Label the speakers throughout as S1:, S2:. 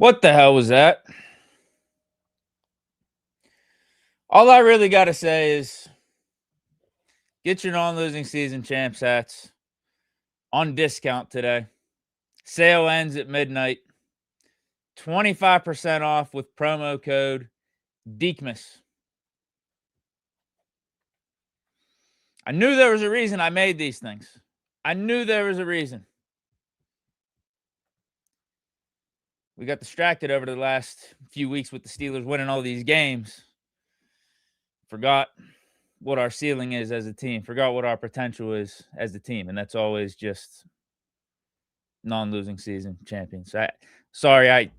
S1: What the hell was that? All I really got to say is get your non-losing season champs hats on discount today. Sale ends at midnight. 25% off with promo code DEEKMAS. I knew there was a reason I made these things. I knew there was a reason. We got distracted over the last few weeks with the Steelers winning all these games. Forgot what our ceiling is as a team. Forgot what our potential is as a team. And that's always just non-losing season champions. I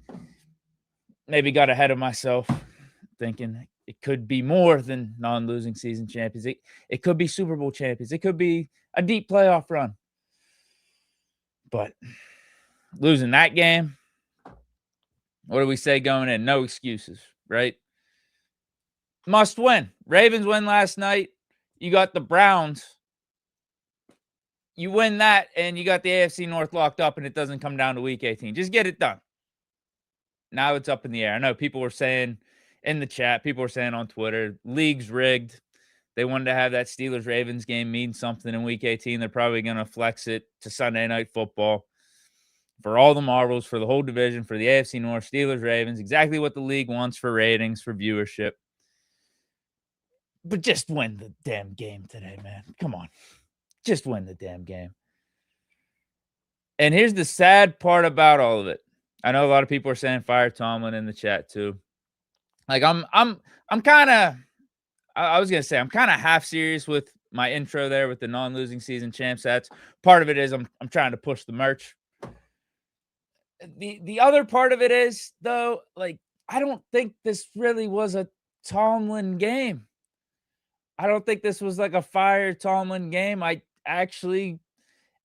S1: maybe got ahead of myself thinking it could be more than non-losing season champions. It could be Super Bowl champions. It could be a deep playoff run. But losing that game, what do we say going in? No excuses, right? Must win. Ravens win last night. You got the Browns. You win that, and you got the AFC North locked up, and it doesn't come down to Week 18. Just get it done. Now it's up in the air. I know people were saying in the chat, people were saying on Twitter, league's rigged. They wanted to have that Steelers-Ravens game mean something in Week 18. They're probably going to flex it to Sunday Night Football for all the marbles, for the whole division, for the AFC North, Steelers-Ravens, exactly what the league wants for ratings, for viewership. But just win the damn game today, man. Come on. Just win the damn game. And here's the sad part about all of it. I know a lot of people are saying fire Tomlin in the chat too. Like I'm kind of, I was gonna say I'm kind of half serious with my intro there with the non-losing season champs hats. Part of it is I'm trying to push the merch. The other part of it is though, like I don't think this really was a Tomlin game. I don't think this was like a fire Tomlin game. I actually,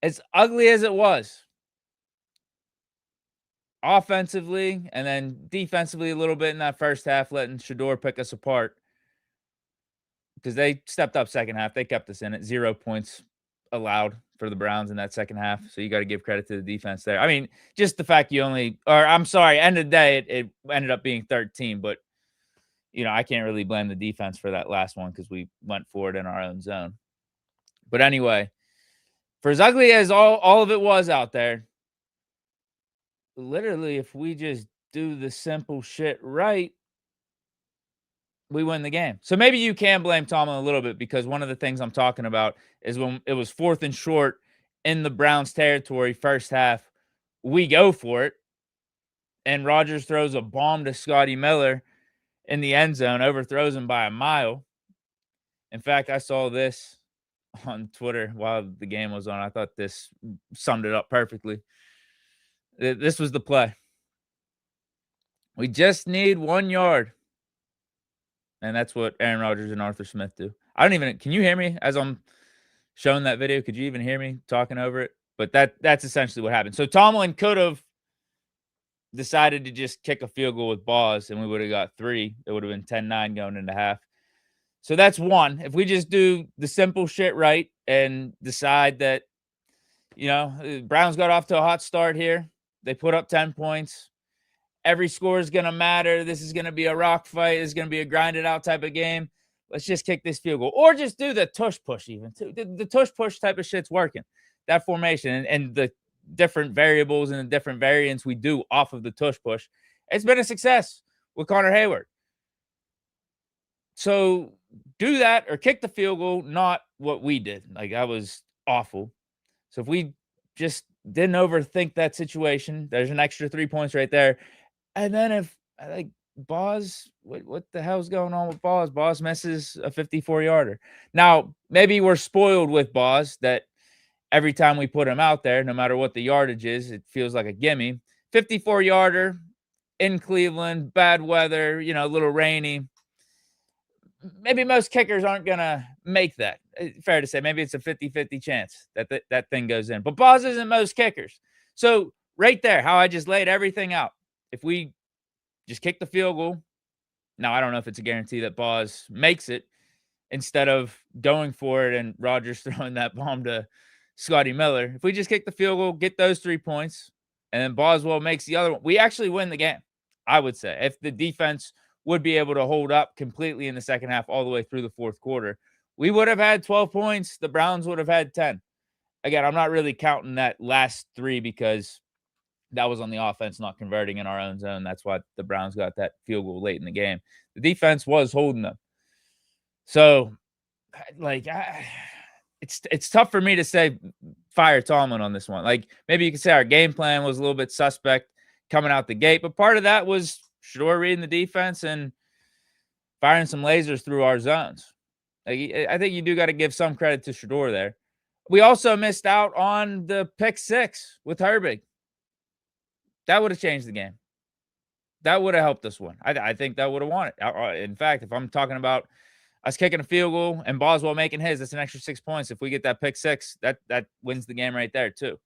S1: as ugly as it was, offensively and then defensively a little bit in that first half, letting Shador pick us apart because they stepped up second half. They kept us in it. 0 points allowed for the Browns in that second half. So you got to give credit to the defense there. I mean, just the fact you only, or I'm sorry, end of the day, it ended up being 13, but you know, I can't really blame the defense for that last one because we went for it in our own zone. But anyway, for as ugly as all of it was out there, literally, if we just do the simple shit right, we win the game. So maybe you can blame Tomlin a little bit because one of the things I'm talking about is when it was 4th and short in the Browns territory, first half, we go for it. And Rodgers throws a bomb to Scotty Miller in the end zone, overthrows him by a mile. In fact, I saw this on Twitter while the game was on. I thought this summed it up perfectly. This was the play. We just need 1 yard. And that's what Aaron Rodgers and Arthur Smith do. Can you hear me as I'm showing that video? Could you even hear me talking over it? But that's essentially what happened. So Tomlin could have decided to just kick a field goal with Boz, and we would have got 3. It would have been 10-9 going into half. So that's one. If we just do the simple shit right and decide that, you know, Browns got off to a hot start here. They put up 10 points. Every score is going to matter. This is going to be a rock fight. It's going to be a grinded out type of game. Let's just kick this field goal. Or just do the tush push even. Too. The tush push type of shit's working. That formation and the different variables and the different variants we do off of the tush push. It's been a success with Connor Hayward. So do that or kick the field goal, not what we did. Like, that was awful. So if we just didn't overthink that situation, there's an extra 3 points right there. And then if, like, Boz, what the hell's going on with Boz? Boz misses a 54-yarder. Now, maybe we're spoiled with Boz that every time we put him out there, no matter what the yardage is, it feels like a gimme. 54-yarder in Cleveland, bad weather, you know, a little rainy. Maybe most kickers aren't going to make that. Fair to say. Maybe it's a 50-50 chance that that thing goes in. But Boz isn't most kickers. So right there, how I just laid everything out. If we just kick the field goal, now I don't know if it's a guarantee that Boz makes it instead of going for it and Rodgers throwing that bomb to Scotty Miller. If we just kick the field goal, get those 3 points, and then Boswell makes the other one, we actually win the game. I would say. If the defense would be able to hold up completely in the second half all the way through the fourth quarter, we would have had 12 points. The Browns would have had 10. Again, I'm not really counting that last 3 because that was on the offense not converting in our own zone. That's why the Browns got that field goal late in the game. The defense was holding them. So, it's tough for me to say fire Tomlin on this one. Like, maybe you could say our game plan was a little bit suspect coming out the gate, but part of that was Shador reading the defense and firing some lasers through our zones. Like, I think you do got to give some credit to Shador there. We also missed out on the pick 6 with Herbig. That would have changed the game. That would have helped us win. I think that would have won it. In fact, if I'm talking about us kicking a field goal and Boswell making his, that's an extra 6 points. If we get that pick 6, that wins the game right there too.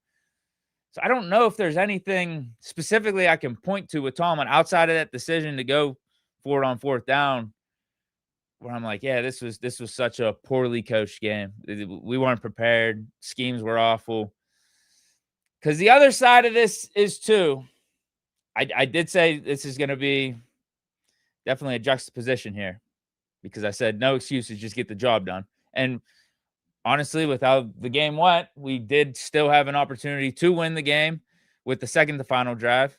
S1: So I don't know if there's anything specifically I can point to with Tomlin outside of that decision to go for it on 4th down, where I'm like, yeah, this was such a poorly coached game. We weren't prepared. Schemes were awful. Because the other side of this is too, I did say this is going to be definitely a juxtaposition here, because I said no excuses, just get the job done. And honestly, with how the game went, we did still have an opportunity to win the game with the second to final drive.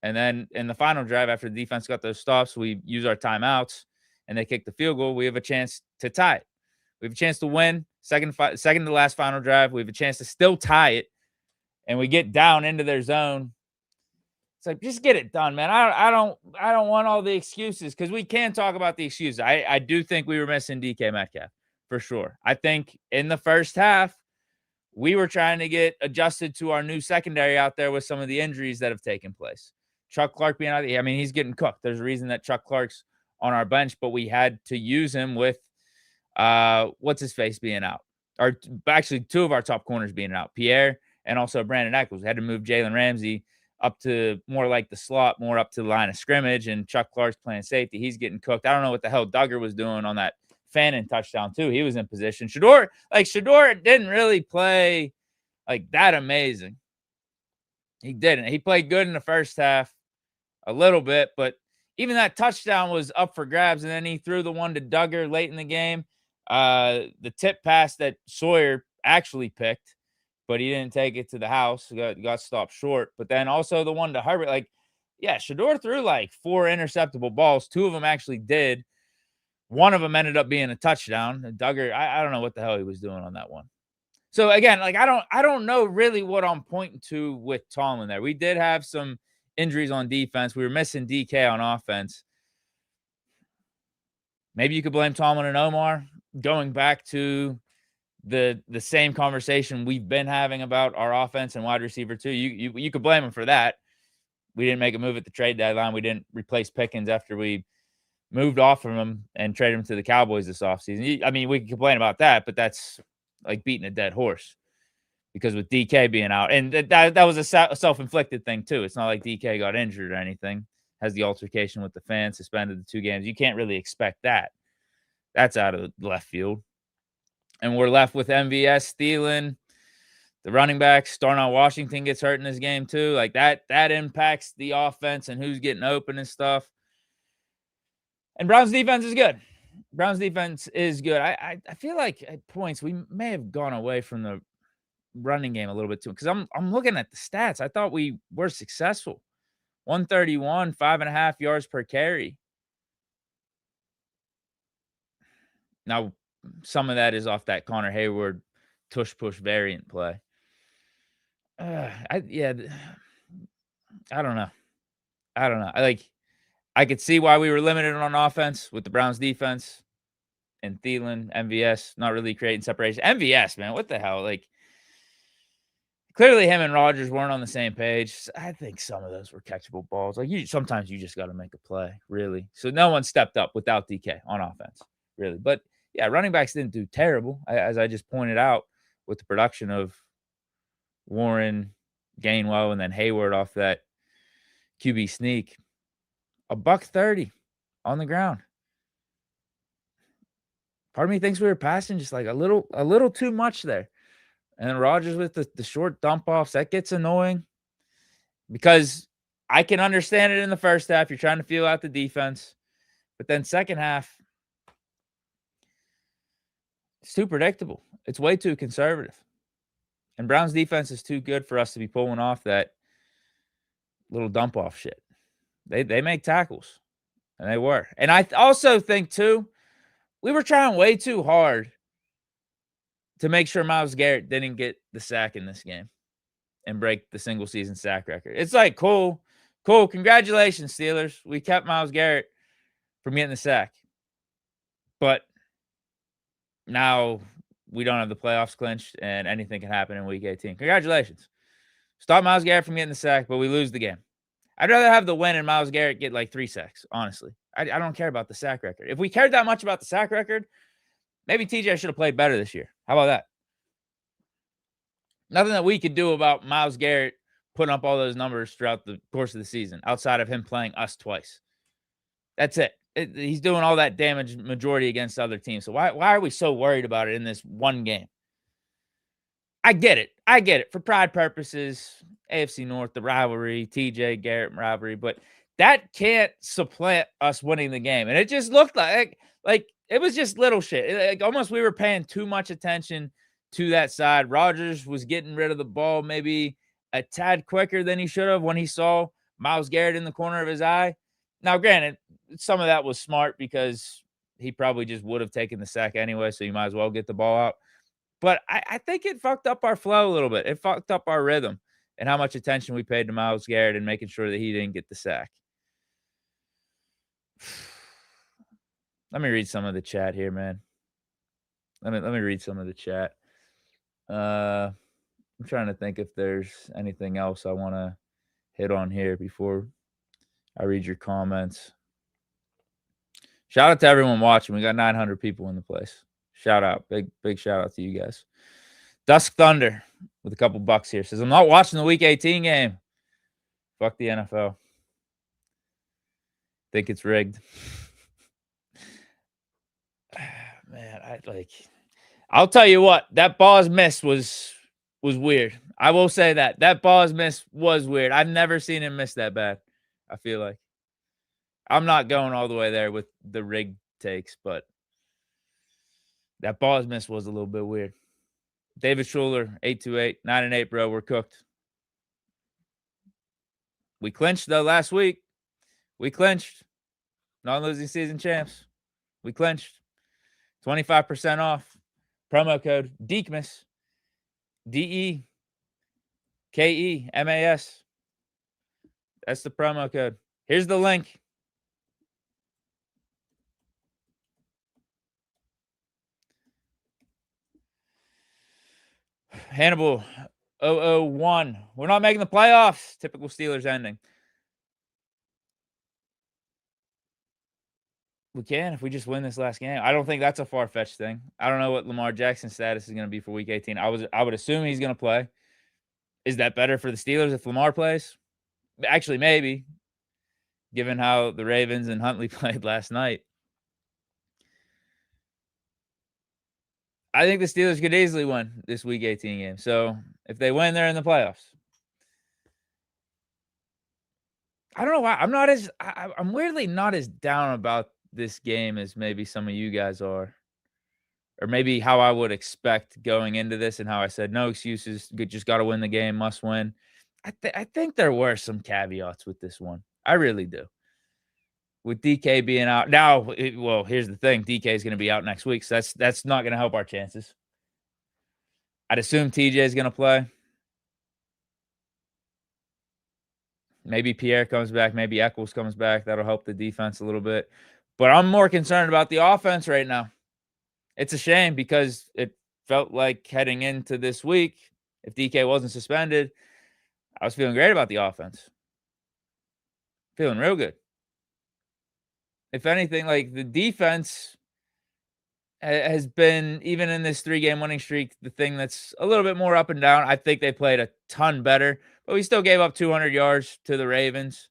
S1: And then in the final drive, after the defense got those stops, we use our timeouts and they kick the field goal. We have a chance to tie it. We have a chance to win. Second to last final drive, we have a chance to still tie it. And we get down into their zone. It's like, just get it done, man. I don't want all the excuses, because we can talk about the excuses. I do think we were missing DK Metcalf for sure. I think in the first half, we were trying to get adjusted to our new secondary out there with some of the injuries that have taken place. Chuck Clark being out, I mean, he's getting cooked. There's a reason that Chuck Clark's on our bench, but we had to use him with what's his face being out. Or actually 2 of our top corners being out, Pierre and also Brandon Echols. We had to move Jalen Ramsey up to more like the slot, more up to the line of scrimmage, and Chuck Clark's playing safety. He's getting cooked. I don't know what the hell Duggar was doing on that Fannin touchdown too. He was in position. Shador didn't really play like that amazing. He didn't. He played good in the first half a little bit, but even that touchdown was up for grabs. And then he threw the one to Duggar late in the game. The tip pass that Sawyer actually picked, but he didn't take it to the house. Got stopped short. But then also the one to Herbert. Like, yeah, Shador threw like 4 interceptable balls. 2 of them actually did. One of them ended up being a touchdown. Duggar, I don't know what the hell he was doing on that one. So again, like, I don't know really what I'm pointing to with Tomlin there. We did have some injuries on defense. We were missing DK on offense. Maybe you could blame Tomlin and Omar. Going back to the same conversation we've been having about our offense and wide receiver too. You could blame him for that. We didn't make a move at the trade deadline. We didn't replace Pickens after we moved off from him and traded him to the Cowboys this offseason. I mean, we can complain about that, but that's like beating a dead horse, because with DK being out, and that was a self-inflicted thing too. It's not like DK got injured or anything. Has the altercation with the fans, suspended the 2 games. You can't really expect that. That's out of left field. And we're left with MVS, Thielen, the running backs. Darnell Washington gets hurt in this game too. Like that impacts the offense and who's getting open and stuff. And Browns defense is good. I feel like at points we may have gone away from the running game a little bit too, because I'm looking at the stats. I thought we were successful. 131, 5.5 yards per carry. Now, some of that is off that Connor Hayward tush push variant play. I don't know. I could see why we were limited on offense with the Browns defense and Thielen, MVS not really creating separation. MVS, man, what the hell? Like, clearly him and Rodgers weren't on the same page. I think some of those were catchable balls. Like, sometimes you just got to make a play, really. So no one stepped up without DK on offense, really. But yeah, running backs didn't do terrible, as I just pointed out, with the production of Warren, Gainwell, and then Hayward off that QB sneak. $130 on the ground. Part of me thinks we were passing just like a little too much there. And then Rodgers with the short dump offs, that gets annoying, because I can understand it in the first half. You're trying to feel out the defense. But then second half, it's too predictable. It's way too conservative. And Brown's defense is too good for us to be pulling off that little dump off shit. They make tackles, and they were. And I also think too, we were trying way too hard to make sure Myles Garrett didn't get the sack in this game and break the single season sack record. It's like, cool. Congratulations, Steelers. We kept Myles Garrett from getting the sack. But now we don't have the playoffs clinched, and anything can happen in week 18. Congratulations. Stop Myles Garrett from getting the sack, but we lose the game. I'd rather have the win and Myles Garrett get like 3 sacks, honestly. I don't care about the sack record. If we cared that much about the sack record, maybe TJ should have played better this year. How about that? Nothing that we could do about Myles Garrett putting up all those numbers throughout the course of the season, outside of him playing us twice. That's it. He's doing all that damage majority against other teams. So why are we so worried about it in this one game? I get it. For pride purposes, AFC North, the rivalry, TJ Garrett rivalry, but that can't supplant us winning the game. And it just looked like it was just little shit. Almost we were paying too much attention to that side. Rodgers was getting rid of the ball maybe a tad quicker than he should have when he saw Myles Garrett in the corner of his eye. Now, granted, some of that was smart because he probably just would have taken the sack anyway, so you might as well get the ball out. But I think it fucked up our flow a little bit. It fucked up our rhythm and how much attention we paid to Myles Garrett and making sure that he didn't get the sack. Let me read some of the chat here, man. Let me read some of the chat. I'm trying to think if there's anything else I want to hit on here before I read your comments. Shout out to everyone watching. We got 900 people in the place. Shout out. Big shout out to you guys. Dusk Thunder with a couple bucks here says, I'm not watching the week 18 game. Fuck the NFL. Think it's rigged. Man, I'll tell you what, that Boz miss was weird. I will say that Boz miss was weird. I've never seen him miss that bad. I feel like I'm not going all the way there with the rigged takes, but that Boz miss was a little bit weird. David Schuler, 828, 9-8, bro. We're cooked. We clinched though last week. We clinched. Non-losing season champs. We clinched. 25% off. Promo code DEKMAS. DEKEMAS. That's the promo code. Here's the link. Hannibal 001. We're not making the playoffs. Typical Steelers ending. We can if we just win this last game. I don't think that's a far-fetched thing. I don't know what Lamar Jackson's status is going to be for week 18. I would assume he's going to play. Is that better for the Steelers if Lamar plays? Actually, maybe, given how the Ravens and Huntley played last night. I think the Steelers could easily win this week 18 game. So if they win, they're in the playoffs. I don't know why. I'm weirdly not as down about this game as maybe some of you guys are. Or maybe how I would expect going into this and how I said no excuses. Just got to win the game, must win. I think there were some caveats with this one. I really do. With DK being out now, well, here's the thing: DK is going to be out next week, so that's not going to help our chances. I'd assume TJ is going to play. Maybe Pierre comes back. Maybe Eccles comes back. That'll help the defense a little bit. But I'm more concerned about the offense right now. It's a shame because it felt like heading into this week, if DK wasn't suspended, I was feeling great about the offense. Feeling real good. If anything, like the defense has been, even in this 3-game winning streak, the thing that's a little bit more up and down. I think they played a ton better, but we still gave up 200 yards to the Ravens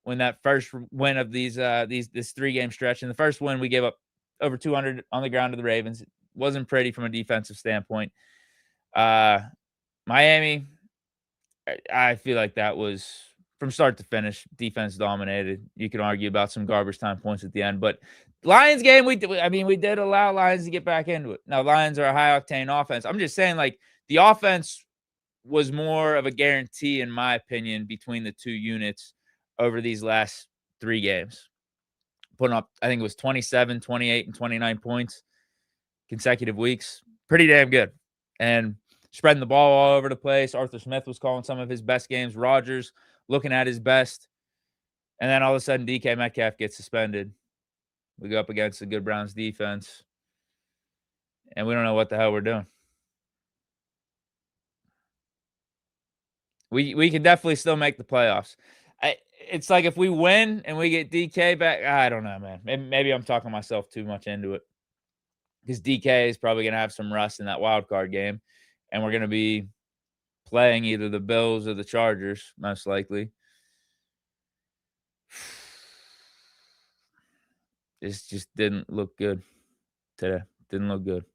S1: when that first win of this 3-game stretch. In the first win, we gave up over 200 on the ground to the Ravens. It wasn't pretty from a defensive standpoint. Miami, I feel like that was from start to finish, defense dominated. You can argue about some garbage time points at the end, but Lions game, we did allow Lions to get back into it. Now, Lions are a high octane offense. I'm just saying, like, the offense was more of a guarantee, in my opinion, between the two units over these last 3 games. Putting up, I think it was 27, 28, and 29 points consecutive weeks. Pretty damn good. And spreading the ball all over the place. Arthur Smith was calling some of his best games. Rodgers looking at his best. And then all of a sudden, DK Metcalf gets suspended. We go up against the good Browns defense. And we don't know what the hell we're doing. We can definitely still make the playoffs. It's like if we win and we get DK back, I don't know, man. Maybe I'm talking myself too much into it. Because DK is probably going to have some rust in that wild card game. And we're going to be playing either the Bills or the Chargers, most likely. This just didn't look good today. Didn't look good.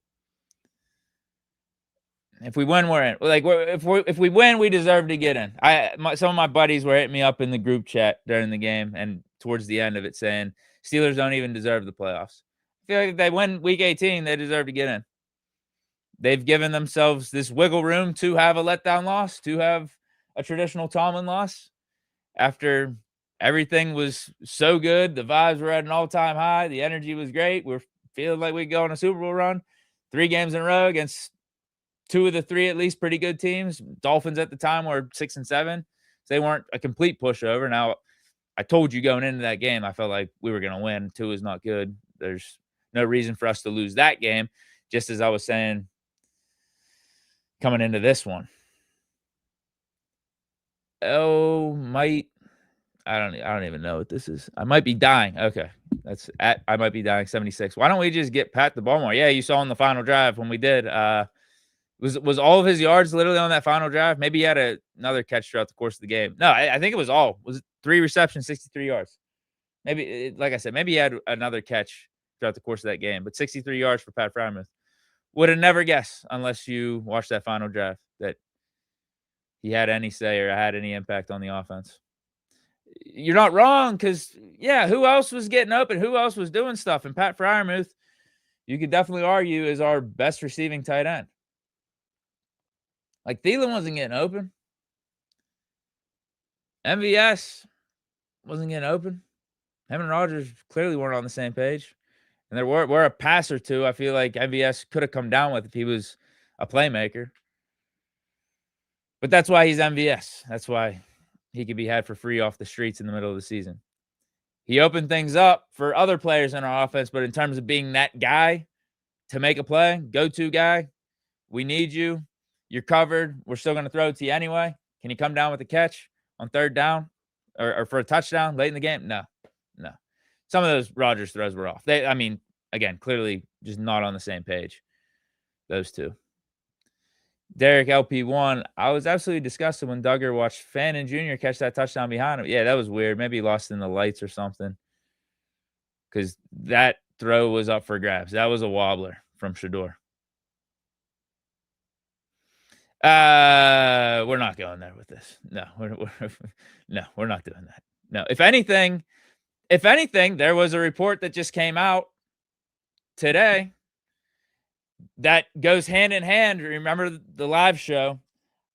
S1: If we win, we're in. Like, if we win, we deserve to get in. Some of my buddies were hitting me up in the group chat during the game and towards the end of it saying Steelers don't even deserve the playoffs. I feel like if they win Week 18, they deserve to get in. They've given themselves this wiggle room to have a letdown loss, to have a traditional Tomlin loss. After everything was so good, the vibes were at an all-time high, the energy was great. We're feeling like we go on a Super Bowl run. 3 games in a row against 2 of the 3 at least pretty good teams. Dolphins at the time were 6 and 7. So they weren't a complete pushover. Now, I told you going into that game, I felt like we were going to win. 2 is not good. There's no reason for us to lose that game, just as I was saying coming into this one. I don't even know what this is. I might be dying. Okay. I might be dying 76. Why don't we just get Pat the ball more? Yeah, you saw on the final drive when we did. Was all of his yards literally on that final drive? Maybe he had another catch throughout the course of the game. No, I think it was all. Was it 3 receptions, 63 yards? Maybe, like I said, maybe he had another catch throughout the course of that game. But 63 yards for Pat Freiermuth. Would have never guessed unless you watched that final drive that he had any say or had any impact on the offense. You're not wrong because, yeah, who else was getting open? Who else was doing stuff? And Pat Freiermuth, you could definitely argue, is our best receiving tight end. Like, Thielen wasn't getting open. MVS wasn't getting open. Him and Rodgers clearly weren't on the same page. And there were a pass or two I feel like MVS could have come down with if he was a playmaker. But that's why he's MVS. That's why he could be had for free off the streets in the middle of the season. He opened things up for other players in our offense, but in terms of being that guy to make a play, go-to guy, we need you. You're covered. We're still going to throw it to you anyway. Can you come down with a catch on 3rd down or for a touchdown late in the game? No. Some of those Rodgers throws were off. Again, clearly just not on the same page. Those two. Derek LP1, I was absolutely disgusted when Duggar watched Fannin Jr. catch that touchdown behind him. Yeah, that was weird. Maybe he lost in the lights or something. Because that throw was up for grabs. That was a wobbler from Shador. We're not going there with this. No, we're not doing that. No, if anything, there was a report that just came out today that goes hand in hand. Remember the live show?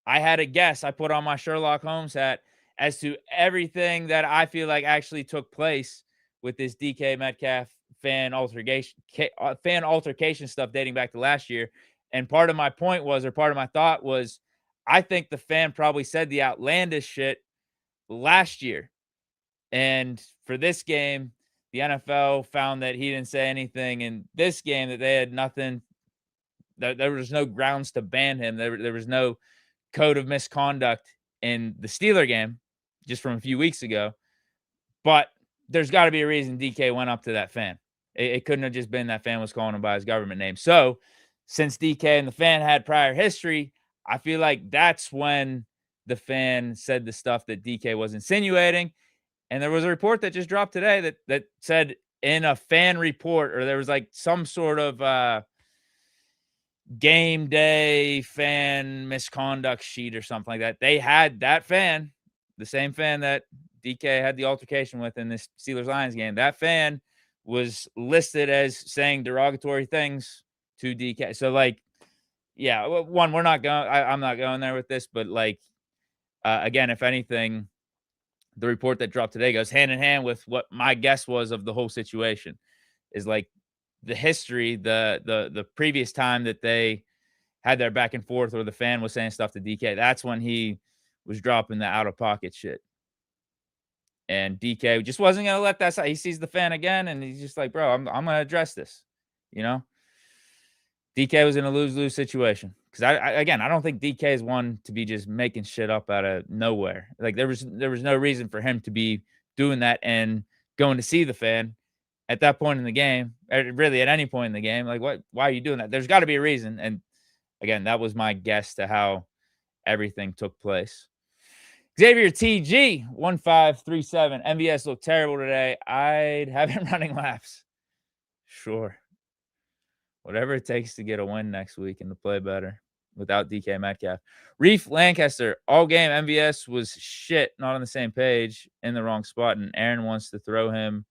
S1: I had a guess. I put on my Sherlock Holmes hat as to everything that I feel like actually took place with this DK Metcalf fan altercation stuff dating back to last year. And part of my point was, or part of my thought was, I think the fan probably said the outlandish shit last year. And for this game, the NFL found that he didn't say anything in this game, that they had nothing. There was no grounds to ban him. There was no code of misconduct in the Steeler game just from a few weeks ago. But there's got to be a reason DK went up to that fan. It couldn't have just been that fan was calling him by his government name. So since DK and the fan had prior history, I feel like that's when the fan said the stuff that DK was insinuating. And there was a report that just dropped today that said in a fan report, or there was like some sort of game day fan misconduct sheet or something like that. They had that fan the same fan that DK had the altercation with in this Steelers-Lions game, that fan was listed as saying derogatory things to DK. So, like, yeah, one, we're not going. I'm not going there with this, but like, again, if anything, the report that dropped today goes hand in hand with what my guess was of the whole situation. Is like the history, the previous time that they had their back and forth, or the fan was saying stuff to DK. That's when he was dropping the out of pocket shit. And DK just wasn't gonna let that slide. He sees the fan again, and he's just like, "Bro, I'm gonna address this." You know, DK was in a lose-lose situation because I don't think DK is one to be just making shit up out of nowhere. Like there was no reason for him to be doing that and going to see the fan at that point in the game, or really at any point in the game. Like, what? Why are you doing that? There's got to be a reason. And again, that was my guess to how everything took place. Xavier TG 1537. MVS looked terrible today. I'd have him running laps. Sure. Whatever it takes to get a win next week and to play better without DK Metcalf. Reef Lancaster, all game MVS was shit, not on the same page, in the wrong spot, and Aaron wants to throw him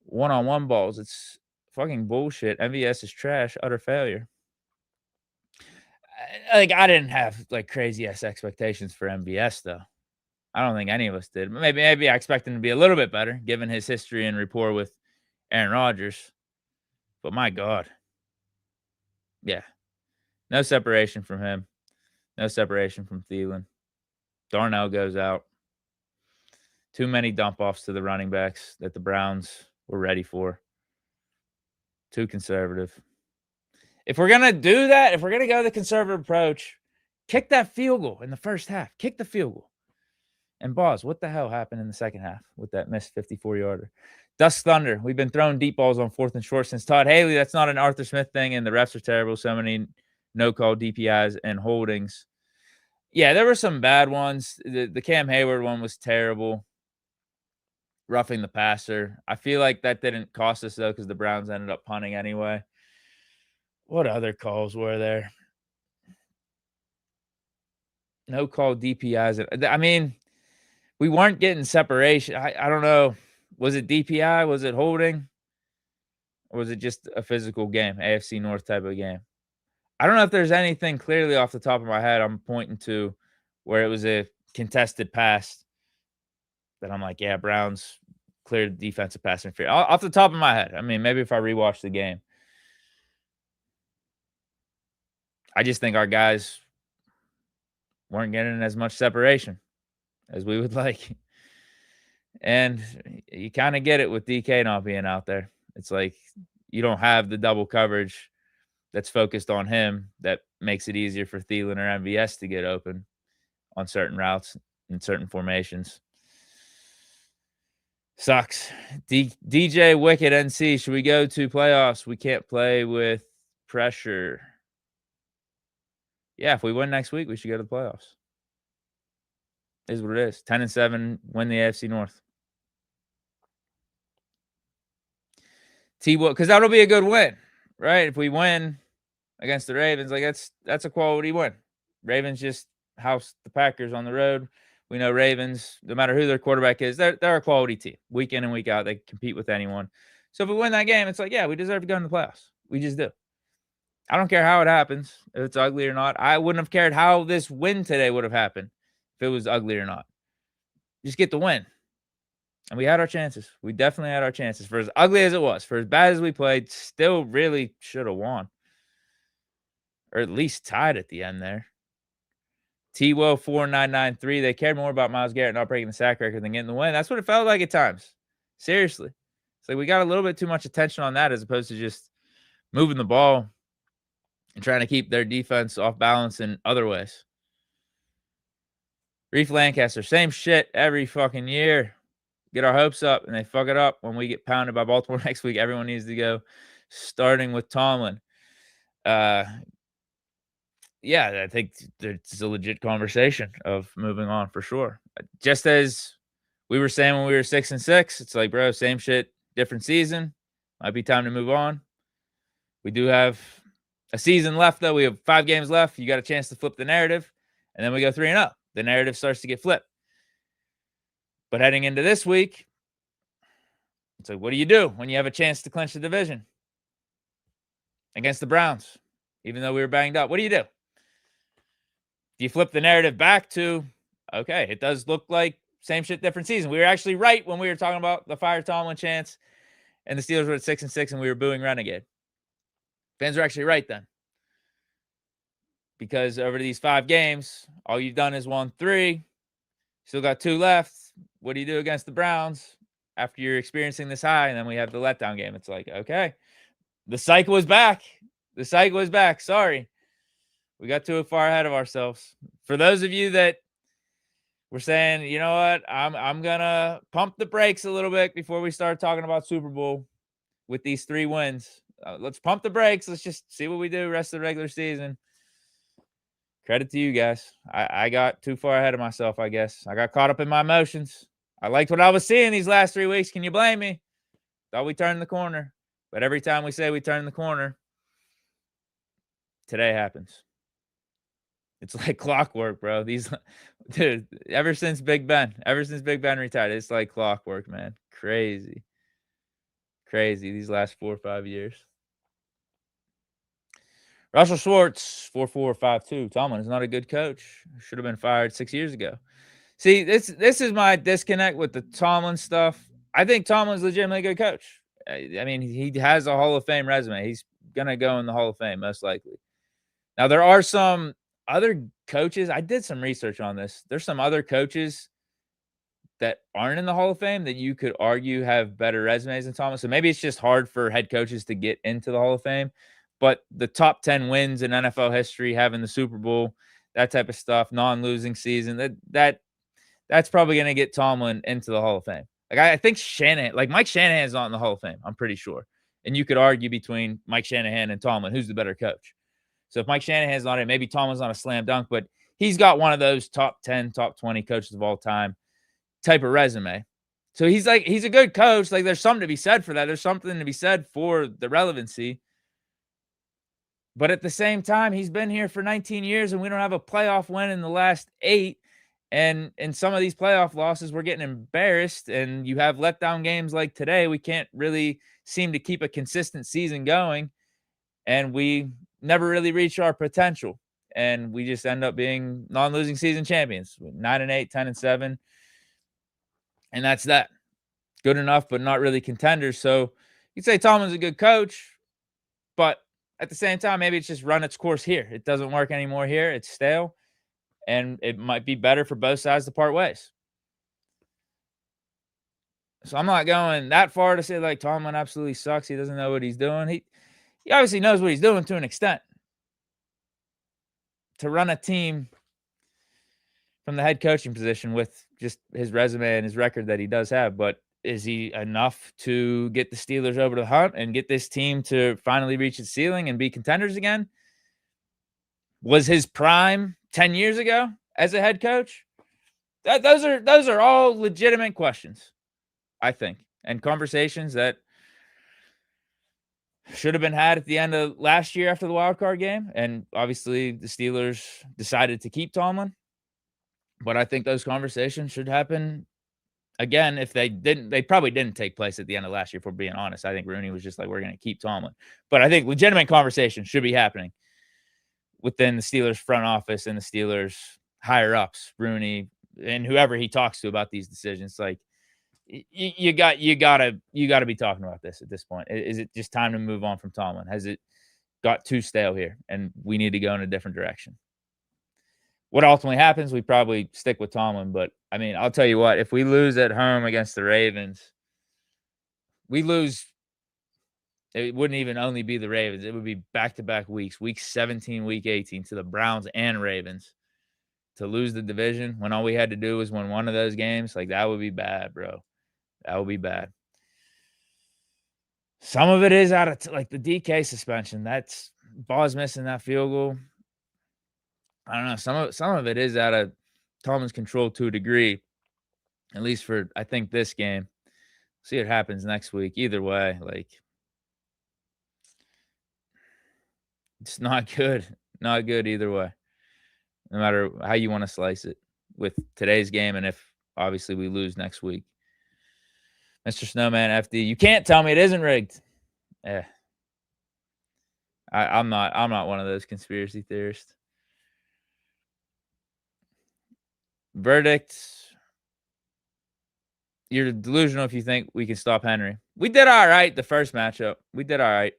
S1: one-on-one balls. It's fucking bullshit. MVS is trash, utter failure. Like, I didn't have like crazy ass expectations for MVS though. I don't think any of us did. Maybe I expect him to be a little bit better given his history and rapport with Aaron Rodgers. But my God. Yeah. No separation from him. No separation from Thielen. Darnell goes out. Too many dump offs to the running backs that the Browns were ready for. Too conservative. If we're going to do that, if we're going to go the conservative approach, kick that field goal in the first half. Kick the field goal. And Boz, what the hell happened in the second half with that missed 54-yarder? Dust Thunder. We've been throwing deep balls on 4th and short since Todd Haley. That's not an Arthur Smith thing, and the refs are terrible. So many no-call DPIs and holdings. Yeah, there were some bad ones. The Cam Hayward one was terrible. Roughing the passer. I feel like that didn't cost us, though, because the Browns ended up punting anyway. What other calls were there? No call DPIs. I mean, we weren't getting separation. I don't know. Was it DPI? Was it holding? Or was it just a physical game? AFC North type of game? I don't know if there's anything clearly off the top of my head I'm pointing to where it was a contested pass that I'm like, yeah, Browns cleared defensive pass interference. Off the top of my head. I mean, maybe if I rewatch the game. I just think our guys weren't getting as much separation as we would like. And you kind of get it with DK not being out there. It's like you don't have the double coverage that's focused on him that makes it easier for Thielen or MVS to get open on certain routes and certain formations. Sucks. DJ Wicked NC, should we go to playoffs? We can't play with pressure. Yeah, if we win next week, we should go to the playoffs. Is what it is. 10-7, win the AFC North. Because that'll be a good win, right? If we win against the Ravens, like that's a quality win. Ravens just house the Packers on the road. We know Ravens, no matter who their quarterback is, they're a quality team. Week in and week out, they compete with anyone. So if we win that game, it's like, yeah, we deserve to go in the playoffs. We just do. I don't care how it happens, if it's ugly or not. I wouldn't have cared how this win today would have happened if it was ugly or not. Just get the win. And we had our chances. We definitely had our chances. For as ugly as it was, for as bad as we played, still really should have won. Or at least tied at the end there. T-Wo 4993. They cared more about Myles Garrett not breaking the sack record than getting the win. That's what it felt like at times. Seriously. It's like we got a little bit too much attention on that as opposed to just moving the ball and trying to keep their defense off balance in other ways. Reef Lancaster, same shit every fucking year. Get our hopes up, and they fuck it up when we get pounded by Baltimore next week. Everyone needs to go, starting with Tomlin. Yeah, I think it's a legit conversation of moving on for sure. Just as we were saying when we were 6-6, it's like, bro, same shit, different season. Might be time to move on. We do have a season left, though. We have 5 games left. You got a chance to flip the narrative, and then we go 3-0. The narrative starts to get flipped. But heading into this week, it's like, what do you do when you have a chance to clinch the division against the Browns, even though we were banged up? What do you do? Do you flip the narrative back to, okay, it does look like same shit, different season. We were actually right when we were talking about the fire Tomlin chance, and the Steelers were at 6-6, and we were booing Renegade. Fans are actually right then. Because over these 5 games, all you've done is won 3. Still got 2 left. What do you do against the Browns after you're experiencing this high? And then we have the letdown game. It's like, okay, the cycle is back. The cycle is back. Sorry. We got too far ahead of ourselves. For those of you that were saying, you know what, I'm going to pump the brakes a little bit before we start talking about Super Bowl with these 3 wins. Let's pump the brakes. Let's just see what we do rest of the regular season. Credit to you guys. I got too far ahead of myself, I guess. I got caught up in my emotions. I liked what I was seeing these last 3 weeks. Can you blame me? Thought we turned the corner. But every time we say we turn the corner, today happens. It's like clockwork, bro. Dude, ever since Big Ben retired, it's like clockwork, man. Crazy. These last 4 or 5 years. Russell Schwartz, 4452. Tomlin is not a good coach. Should have been fired 6 years ago. See, this is my disconnect with the Tomlin stuff. I think Tomlin's legitimately a good coach. I mean, he has a Hall of Fame resume. He's going to go in the Hall of Fame, most likely. Now, there are some other coaches. I did some research on this. There's some other coaches that aren't in the Hall of Fame that you could argue have better resumes than Tomlin. So maybe it's just hard for head coaches to get into the Hall of Fame. But the top 10 wins in NFL history, having the Super Bowl, that type of stuff, non-losing season, that's probably going to get Tomlin into the Hall of Fame. Like I think Mike Shanahan's not in the Hall of Fame, I'm pretty sure. And you could argue between Mike Shanahan and Tomlin, who's the better coach. So if Mike Shanahan's not in, maybe Tomlin's not a slam dunk, but he's got one of those top 10, top 20 coaches of all time type of resume. So he's a good coach. Like there's something to be said for that. There's something to be said for the relevancy. But at the same time, he's been here for 19 years and we don't have a playoff win in the last 8. And in some of these playoff losses, we're getting embarrassed. And you have letdown games like today. We can't really seem to keep a consistent season going. And we never really reach our potential. And we just end up being non-losing season champions. 9-8, 10-7. And that's that. Good enough, but not really contenders. So you'd say Tomlin's a good coach, but at the same time, maybe it's just run its course here. It doesn't work anymore here. It's stale. And it might be better for both sides to part ways. So I'm not going that far to say like Tomlin absolutely sucks. He doesn't know what he's doing. He obviously knows what he's doing to an extent. To run a team from the head coaching position with just his resume and his record that he does have. But is he enough to get the Steelers over the hump and get this team to finally reach its ceiling and be contenders again? Was his prime 10 years ago as a head coach? Those are all legitimate questions, I think, and conversations that should have been had at the end of last year after the wild card game. And obviously the Steelers decided to keep Tomlin. But I think those conversations should happen again. If they probably didn't take place at the end of last year, if we're being honest. I think Rooney was just like, we're going to keep Tomlin. But I think legitimate conversations should be happening within the Steelers front office and the Steelers higher ups, Rooney and whoever he talks to about these decisions. Like you gotta be talking about this at this point. Is it just time to move on from Tomlin? Has it got too stale here and we need to go in a different direction? What ultimately happens, we probably stick with Tomlin. But I mean, I'll tell you what, if we lose at home against the Ravens, we lose. It wouldn't even only be the Ravens. It would be back-to-back weeks, week 17, week 18 to the Browns and Ravens. To lose the division when all we had to do was win one of those games, like that would be bad, bro. That would be bad. Some of it is out of like the DK suspension. That's Ball's missing that field goal. I don't know. Some of it is out of Tomlin's control to a degree, at least for I think this game. See what happens next week. Either way, like it's not good. Not good either way. No matter how you want to slice it with today's game. And if obviously we lose next week. Mr. Snowman FD, you can't tell me it isn't rigged. Eh. I'm not one of those conspiracy theorists. Verdict. You're delusional if you think we can stop Henry. We did all right the first matchup. We did all right.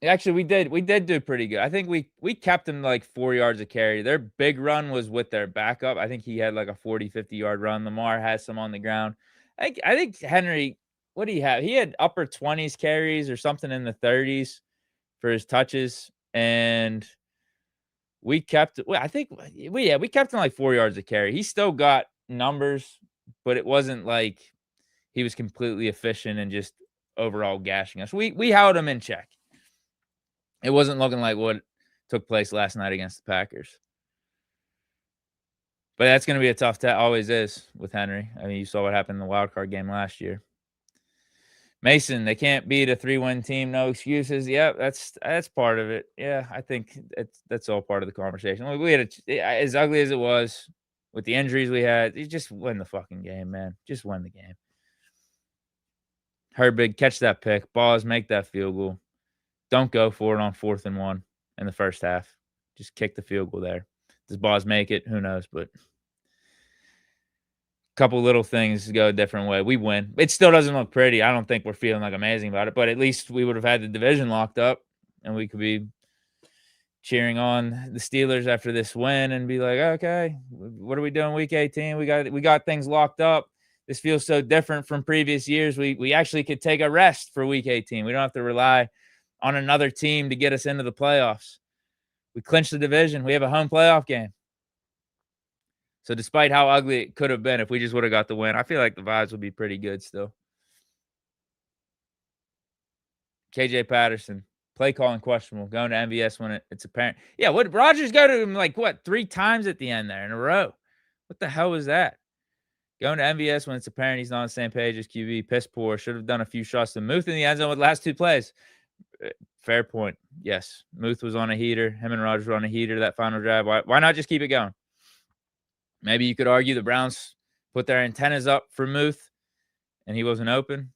S1: Actually, we did do pretty good. I think we kept him like 4 yards of carry. Their big run was with their backup. I think he had like a 40, 50-yard run. Lamar had some on the ground. I think Henry, what do you have? He had upper 20s carries or something in the 30s for his touches. And we kept, well, I think we kept him like 4 yards of carry. He still got numbers, but it wasn't like he was completely efficient and just overall gashing us. We held him in check. It wasn't looking like what took place last night against the Packers. But that's going to be a tough test. Always is with Henry. I mean, you saw what happened in the wild card game last year. Mason, they can't beat a 3-win team. No excuses. Yeah, that's part of it. Yeah, I think that's all part of the conversation. We had as ugly as it was with the injuries we had. You just win the fucking game, man. Just win the game. Herbig, catch that pick. Balls, make that field goal. Don't go for it on 4th and 1 in the first half. Just kick the field goal there. Does Boz make it? Who knows? But a couple little things go a different way. We win. It still doesn't look pretty. I don't think we're feeling like amazing about it, but at least we would have had the division locked up and we could be cheering on the Steelers after this win and be like, okay, what are we doing week 18? We got things locked up. This feels so different from previous years. We actually could take a rest for week 18. We don't have to rely on another team to get us into the playoffs. We clinched the division. We have a home playoff game. So despite how ugly it could have been, if we just would have got the win, I feel like the vibes would be pretty good still. KJ Patterson, play calling questionable, going to MVS when it's apparent. Yeah, what Rodgers go to him like 3 times at the end there in a row? What the hell was that? Going to MVS when it's apparent he's not on the same page as QB, piss poor. Should have done a few shots to Muth in the end zone with the last 2 plays. Fair point. Yes. Muth was on a heater. Him and Rodgers were on a heater that final drive. Why not just keep it going? Maybe you could argue the Browns put their antennas up for Muth and he wasn't open.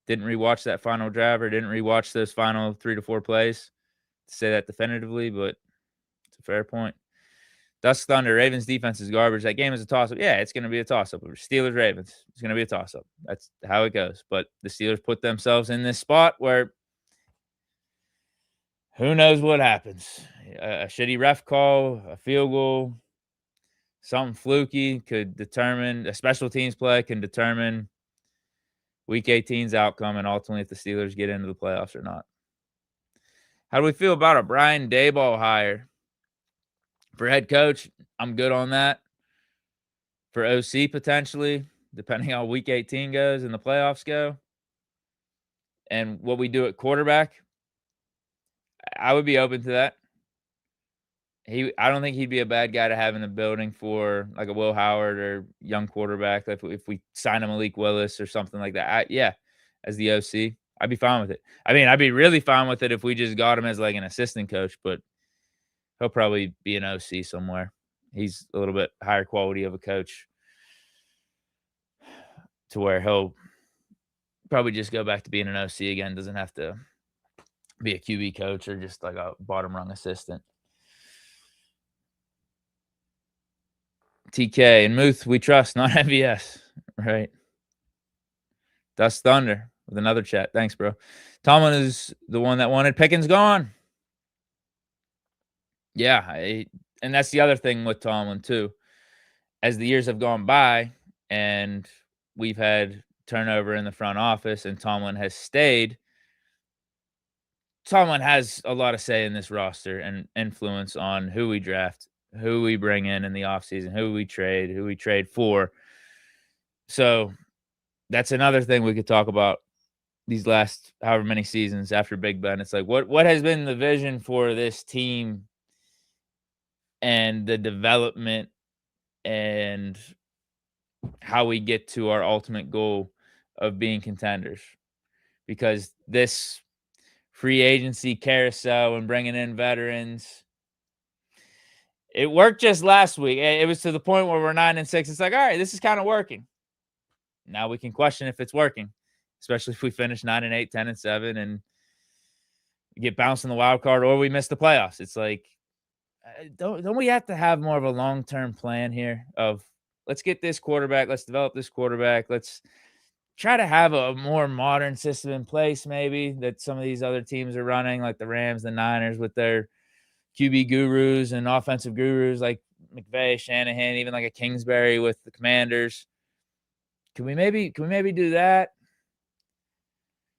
S1: Didn't rewatch that final drive or didn't rewatch those final 3 to 4 plays to say that definitively, but it's a fair point. Dust Thunder, Ravens defense is garbage. That game is a toss-up. Yeah, it's going to be a toss-up. Steelers, Ravens. It's going to be a toss-up. That's how it goes. But the Steelers put themselves in this spot where who knows what happens. A shitty ref call, a field goal, something fluky could determine, a special teams play can determine Week 18's outcome and ultimately if the Steelers get into the playoffs or not. How do we feel about a Brian Daboll hire? For head coach, I'm good on that. For OC, potentially, depending on how Week 18 goes and the playoffs go. And what we do at quarterback, I would be open to that. I don't think he'd be a bad guy to have in the building for like a Will Howard or young quarterback. If we sign a Malik Willis or something like that, as the OC, I'd be fine with it. I mean, I'd be really fine with it if we just got him as like an assistant coach, but he'll probably be an OC somewhere. He's a little bit higher quality of a coach to where he'll probably just go back to being an OC again. Doesn't have to be a QB coach or just like a bottom rung assistant. TK and Muth, we trust, not MVS, right? Dust Thunder with another chat. Thanks, bro. Tomlin is the one that wanted Pickens gone. Yeah, and that's the other thing with Tomlin too. As the years have gone by and we've had turnover in the front office and Tomlin has stayed, Tomlin has a lot of say in this roster and influence on who we draft, who we bring in the offseason, who we trade for. So that's another thing we could talk about these last however many seasons after Big Ben. It's like, what has been the vision for this team and the development and how we get to our ultimate goal of being contenders? Because this free agency carousel and bringing in veterans, It worked just last week. It was to the point where we're 9-6. It's like, all right, this is kind of working. Now we can question if it's working, especially if we finish 9-8, 10-7, and get bounced in the wild card, or we miss the playoffs. It's like, don't we have to have more of a long-term plan here of, let's get this quarterback, let's develop this quarterback, let's try to have a more modern system in place, maybe, that some of these other teams are running, like the Rams, the Niners, with their QB gurus and offensive gurus like McVay, Shanahan, even like a Kingsbury with the Commanders. Can we maybe do that?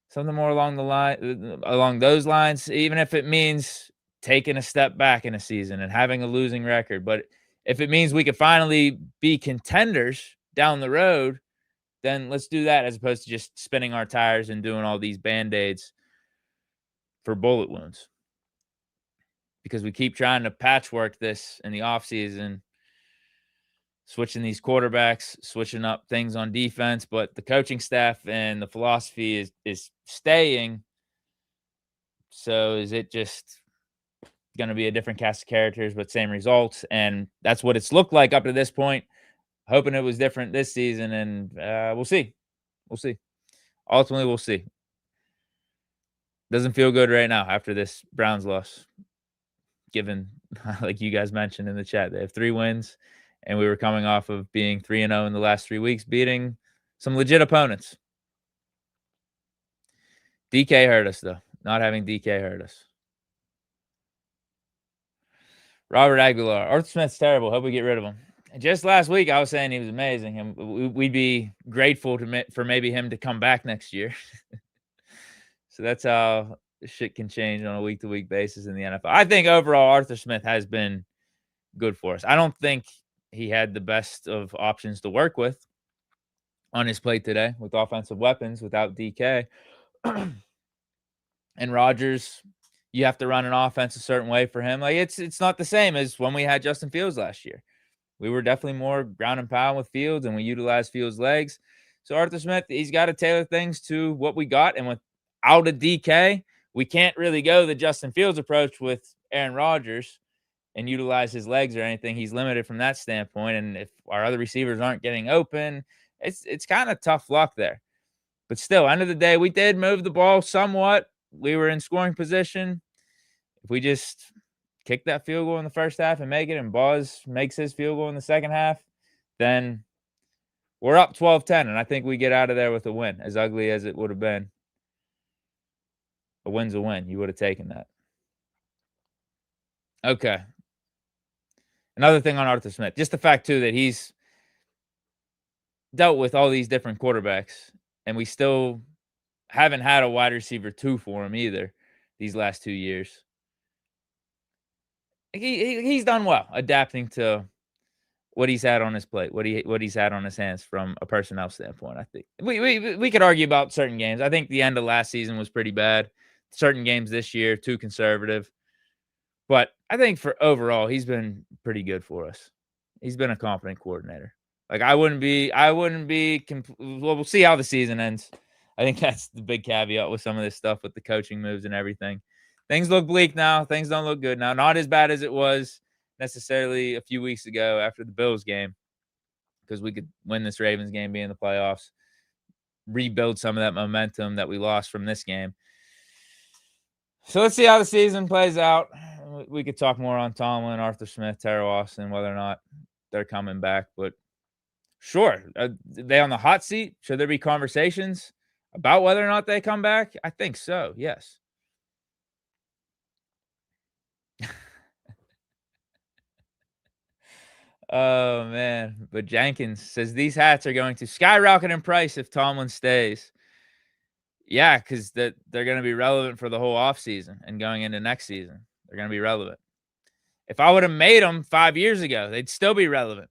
S1: Something more along those lines, even if it means taking a step back in a season and having a losing record. But if it means we could finally be contenders down the road, then let's do that, as opposed to just spinning our tires and doing all these Band-Aids for bullet wounds. Because we keep trying to patchwork this in the offseason, switching these quarterbacks, switching up things on defense, but the coaching staff and the philosophy is staying. So is it just going to be a different cast of characters, but same results? And that's what it's looked like up to this point. Hoping it was different this season, and we'll see. We'll see. Ultimately, we'll see. Doesn't feel good right now after this Browns loss. Given, like you guys mentioned in the chat, they have 3 wins, and we were coming off of being 3-0 in the last 3 weeks, beating some legit opponents. DK hurt us, though. Not having DK hurt us. Robert Aguilar. Arthur Smith's terrible. Hope we get rid of him. Just last week, I was saying he was amazing, and we'd be grateful for maybe him to come back next year. So that's how shit can change on a week-to-week basis in the NFL. I think overall, Arthur Smith has been good for us. I don't think he had the best of options to work with on his plate today with offensive weapons without DK. And Rodgers, you have to run an offense a certain way for him. Like, it's not the same as when we had Justin Fields last year. We were definitely more ground and pound with Fields, and we utilized Fields' legs. So Arthur Smith, he's got to tailor things to what we got. And without a DK, we can't really go the Justin Fields approach with Aaron Rodgers and utilize his legs or anything. He's limited from that standpoint. And if our other receivers aren't getting open, it's kind of tough luck there. But still, end of the day, we did move the ball somewhat. We were in scoring position. If we just kick that field goal in the first half and make it, and Buzz makes his field goal in the second half, then we're up 12-10, and I think we get out of there with a win, as ugly as it would have been. A win's a win. You would have taken that. Okay. Another thing on Arthur Smith, just the fact, too, that he's dealt with all these different quarterbacks, and we still haven't had a wide receiver 2 for him either these last 2 years. He's done well adapting to what he's had on his plate, what he's had on his hands from a personnel standpoint. I think we could argue about certain games. I think the end of last season was pretty bad. Certain games this year, too conservative. But I think for overall, he's been pretty good for us. He's been a competent coordinator. Like, I wouldn't be well, we'll see how the season ends. I think that's the big caveat with some of this stuff with the coaching moves and everything. Things look bleak now. Things don't look good now. Not as bad as it was necessarily a few weeks ago after the Bills game, because we could win this Ravens game, be in the playoffs, rebuild some of that momentum that we lost from this game. So let's see how the season plays out. We could talk more on Tomlin, Arthur Smith, Terrell Austin, whether or not they're coming back. But sure, are they on the hot seat? Should there be conversations about whether or not they come back? I think so, yes. Oh, man. But Jenkins says these hats are going to skyrocket in price if Tomlin stays. Yeah, because they're going to be relevant for the whole offseason and going into next season. They're going to be relevant. If I would have made them 5 years ago, they'd still be relevant.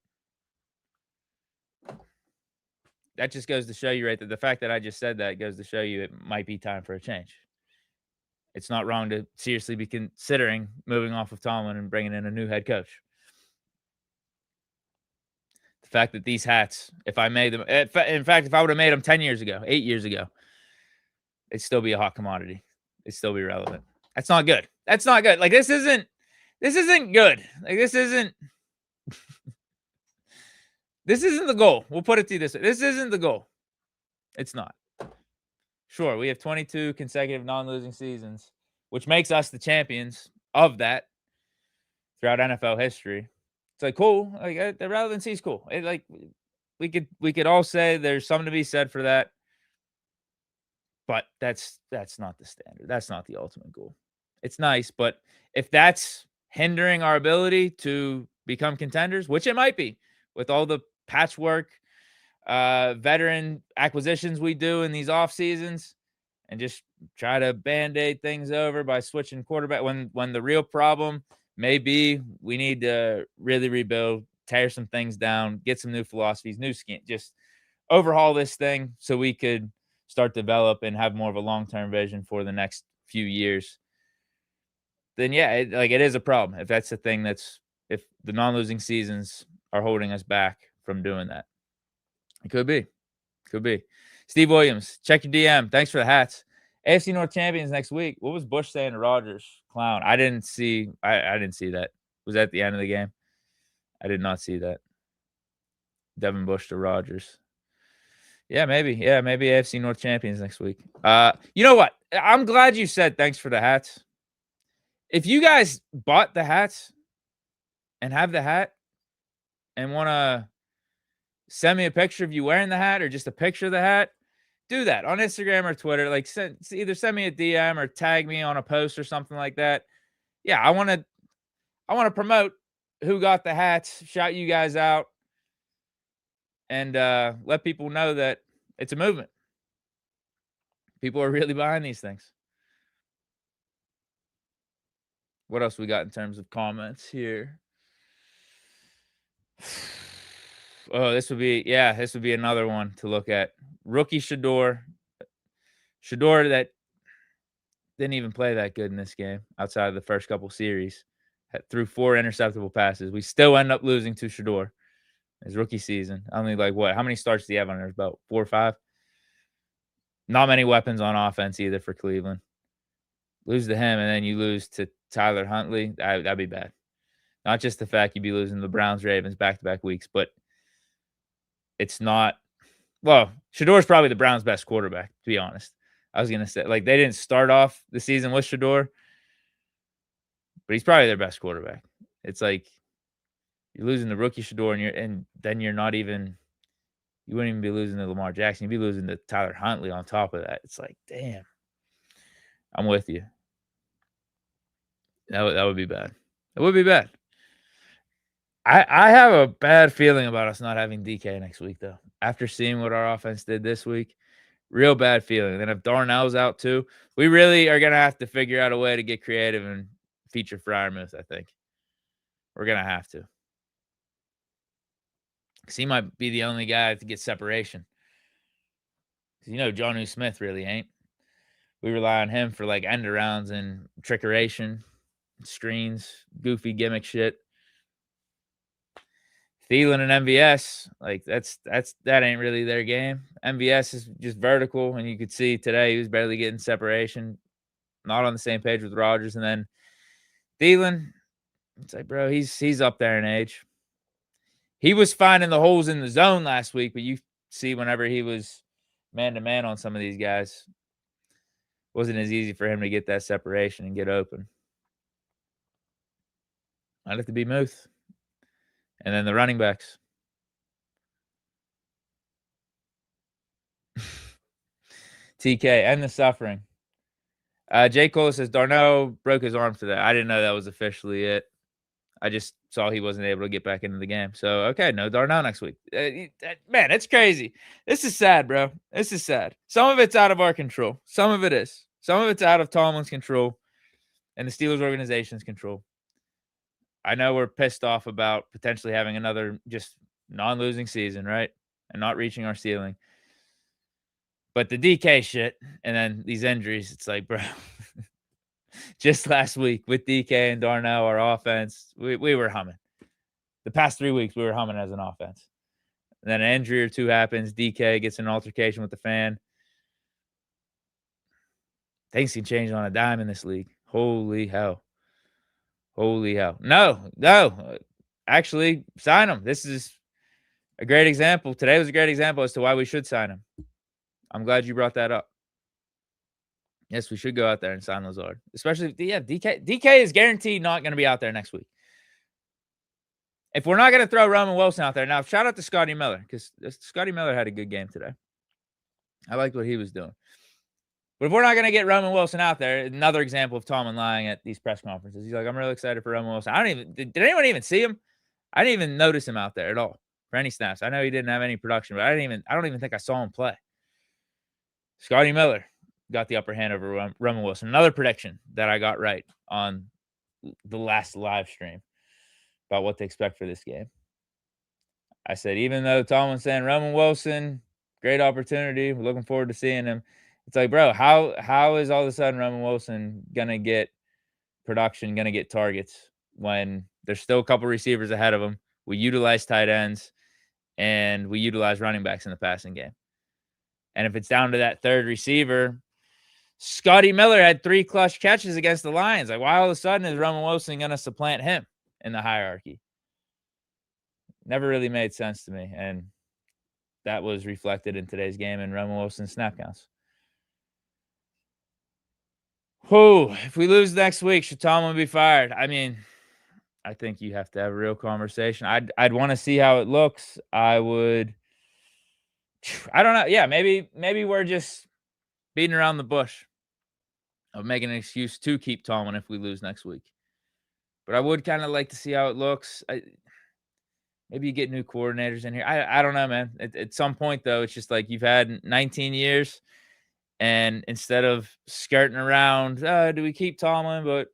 S1: That just goes to show you, right, that the fact that I just said that goes to show you it might be time for a change. It's not wrong to seriously be considering moving off of Tomlin and bringing in a new head coach. The fact that these hats, if I made them, in fact, if I would have made them 10 years ago, 8 years ago, it'd still be a hot commodity. It'd still be relevant. That's not good. That's not good. Like, this isn't This isn't good. Like, this isn't the goal. We'll put it to you this way. This isn't the goal. It's not. Sure, we have 22 consecutive non-losing seasons, which makes us the champions of that throughout NFL history. It's like cool. Like the relevancy is cool. Like we could all say there's something to be said for that, but that's not the standard. That's not the ultimate goal. It's nice, but if that's hindering our ability to become contenders, which it might be with all the patchwork veteran acquisitions we do in these off seasons and just try to band-aid things over by switching quarterback when the real problem may be we need to really rebuild, tear some things down, get some new philosophies, new scheme, just overhaul this thing so we could start develop and have more of a long-term vision for the next few years. Then yeah, it is a problem if that's the thing if the non-losing seasons are holding us back from doing that. It could be. Could be. Steve Williams, check your DM. Thanks for the hats. AFC North champions next week. What was Bush saying to Rodgers? Clown. I didn't see that. Was that at the end of the game? I did not see that. Devin Bush to Rodgers. Yeah, maybe. Yeah, maybe AFC North champions next week. You know what? I'm glad you said thanks for the hats. If you guys bought the hats and have the hat and want to send me a picture of you wearing the hat or just a picture of the hat, do that on Instagram or Twitter. Like either send me a DM or tag me on a post or something like that. Yeah, I want to promote who got the hats, shout you guys out, and let people know that it's a movement. People are really buying these things. What else we got in terms of comments here? Oh, this would be another one to look at. Rookie Shador that didn't even play that good in this game outside of the first couple series. Threw 4 interceptable passes. We still end up losing to Shador his rookie season. Only how many starts do you have on his belt? 4 or 5? Not many weapons on offense either for Cleveland. Lose to him and then you lose to Tyler Huntley. That'd be bad. Not just the fact you'd be losing the Browns, Ravens back-to-back weeks, but it's not. Well, Shador's probably the Browns' best quarterback, to be honest. I was going to say, they didn't start off the season with Shador, but he's probably their best quarterback. It's like you're losing the rookie Shador, and then you wouldn't even be losing to Lamar Jackson. You'd be losing to Tyler Huntley on top of that. It's like, damn. I'm with you. That would be bad. It would be bad. I have a bad feeling about us not having DK next week, though. After seeing what our offense did this week, real bad feeling. Then if Darnell's out too, we really are going to have to figure out a way to get creative and feature Freiermuth, I think. We're going to have to. Because he might be the only guy to get separation. Because Jonnu Smith really ain't. We rely on him for end arounds and trickeration, screens, goofy gimmick shit. Thielen and MVS, that ain't really their game. MVS is just vertical, and you could see today he was barely getting separation, not on the same page with Rodgers. And then Thielen, it's like, bro, he's up there in age. He was finding the holes in the zone last week, but you see whenever he was man-to-man on some of these guys, it wasn't as easy for him to get that separation and get open. Might have to be Muth. And then the running backs. TK and the suffering. J. Cole says Darnell broke his arm today. I didn't know that was officially it. I just saw he wasn't able to get back into the game. So, okay, no Darnell next week. Man, it's crazy. This is sad, bro. This is sad. Some of it's out of our control. Some of it is. Some of it's out of Tomlin's control and the Steelers organization's control. I know we're pissed off about potentially having another just non-losing season, right? And not reaching our ceiling. But the DK shit and then these injuries, it's like, bro, just last week with DK and Darnell, our offense, we were humming. The past 3 weeks, we were humming as an offense. And then an injury or two happens. DK gets an altercation with the fan. Things can change on a dime in this league. Holy hell. Holy hell. No. Actually, sign him. This is a great example. Today was a great example as to why we should sign him. I'm glad you brought that up. Yes, we should go out there and sign Lazard. Especially, DK is guaranteed not going to be out there next week. If we're not going to throw Roman Wilson out there, now shout out to Scotty Miller, because Scotty Miller had a good game today. I liked what he was doing. But if we're not going to get Roman Wilson out there, another example of Tomlin lying at these press conferences. He's like, I'm really excited for Roman Wilson. Did anyone even see him? I didn't even notice him out there at all for any snaps. I know he didn't have any production, but I don't even think I saw him play. Scotty Miller got the upper hand over Roman Wilson. Another prediction that I got right on the last live stream about what to expect for this game. I said, even though Tomlin's saying Roman Wilson, great opportunity, we're looking forward to seeing him. It's like, bro, how is all of a sudden Roman Wilson gonna get production, gonna get targets when there's still a couple receivers ahead of him? We utilize tight ends and we utilize running backs in the passing game. And if it's down to that third receiver, Scotty Miller had 3 clutch catches against the Lions. Like, why all of a sudden is Roman Wilson going to supplant him in the hierarchy? Never really made sense to me. And that was reflected in today's game in Roman Wilson's snap counts. Whew, if we lose next week, should Tomlin be fired? I mean, I think you have to have a real conversation. I'd want to see how it looks. I don't know. Yeah, maybe we're just beating around the bush of making an excuse to keep Tomlin if we lose next week. But I would kind of like to see how it looks. Maybe you get new coordinators in here. I don't know, man. At some point, though, it's just like you've had 19 years, and instead of skirting around, do we keep Tomlin, but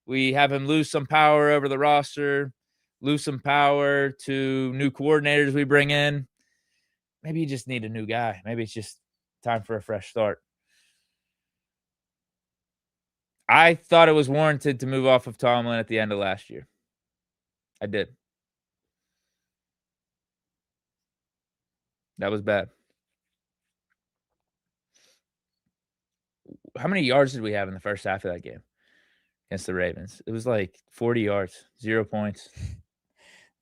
S1: we have him lose some power over the roster, lose some power to new coordinators we bring in. Maybe you just need a new guy. Maybe it's just time for a fresh start. I thought it was warranted to move off of Tomlin at the end of last year. I did. That was bad. How many yards did we have in the first half of that game against the Ravens? It was like 40 yards, 0 points.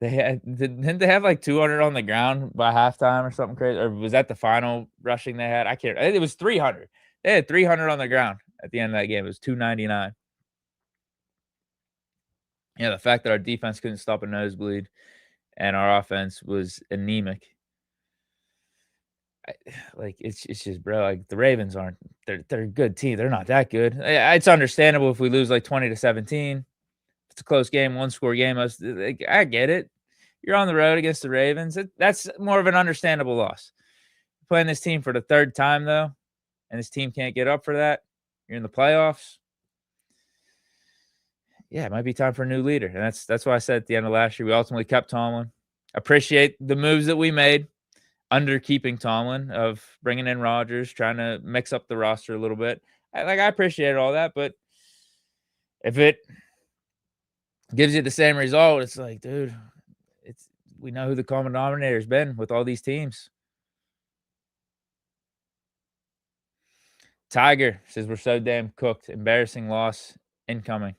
S1: Didn't they have like 200 on the ground by halftime or something crazy? Or was that the final rushing they had? I think it was 300. They had 300 on the ground at the end of that game. It was 299. Yeah, the fact that our defense couldn't stop a nosebleed and our offense was anemic. It's just, bro, like the Ravens they're a good team. They're not that good. It's understandable if we lose like 20-17. It's a close game, 1-score game. I get it. You're on the road against the Ravens. That's more of an understandable loss. Playing this team for the third time, though, and this team can't get up for that. You're in the playoffs. Yeah, it might be time for a new leader. And that's why I said at the end of last year, we ultimately kept Tomlin. Appreciate the moves that we made under keeping Tomlin, of bringing in Rodgers, trying to mix up the roster a little bit. I appreciate all that, but if it gives you the same result, it's like, dude, we know who the common denominator has been with all these teams. Tiger says we're so damn cooked. Embarrassing loss incoming.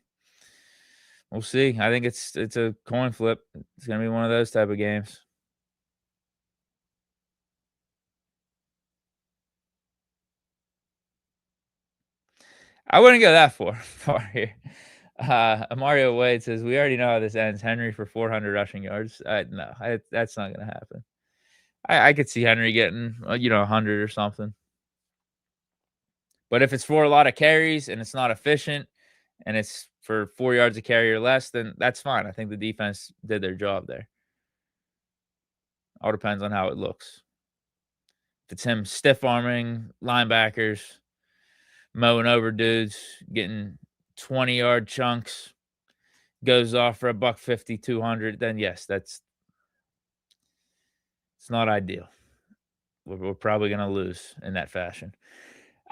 S1: We'll see. I think it's a coin flip. It's going to be one of those type of games. I wouldn't go that far here. Mario Wade says, we already know how this ends. Henry for 400 rushing yards. No, that's not going to happen. I could see Henry getting, 100 or something. But if it's for a lot of carries and it's not efficient and it's for 4 yards a carry or less, then that's fine. I think the defense did their job there. All depends on how it looks. If it's him stiff-arming linebackers, mowing over dudes, getting 20-yard chunks, goes off for $150, 200, then yes, it's not ideal. We're probably going to lose in that fashion.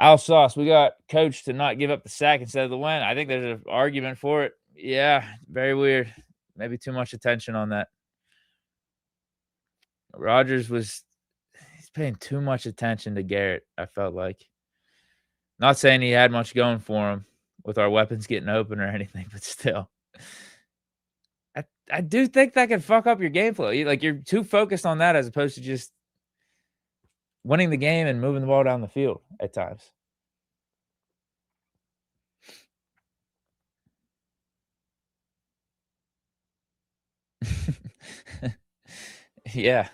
S1: Al Sauce, we got coach to not give up the sack instead of the win. I think there's an argument for it. Yeah, very weird. Maybe too much attention on that. Rodgers he's paying too much attention to Garrett, I felt like. Not saying he had much going for him with our weapons getting open or anything, but still. I do think that can fuck up your game flow. You're too focused on that as opposed to just winning the game and moving the ball down the field at times. Yeah.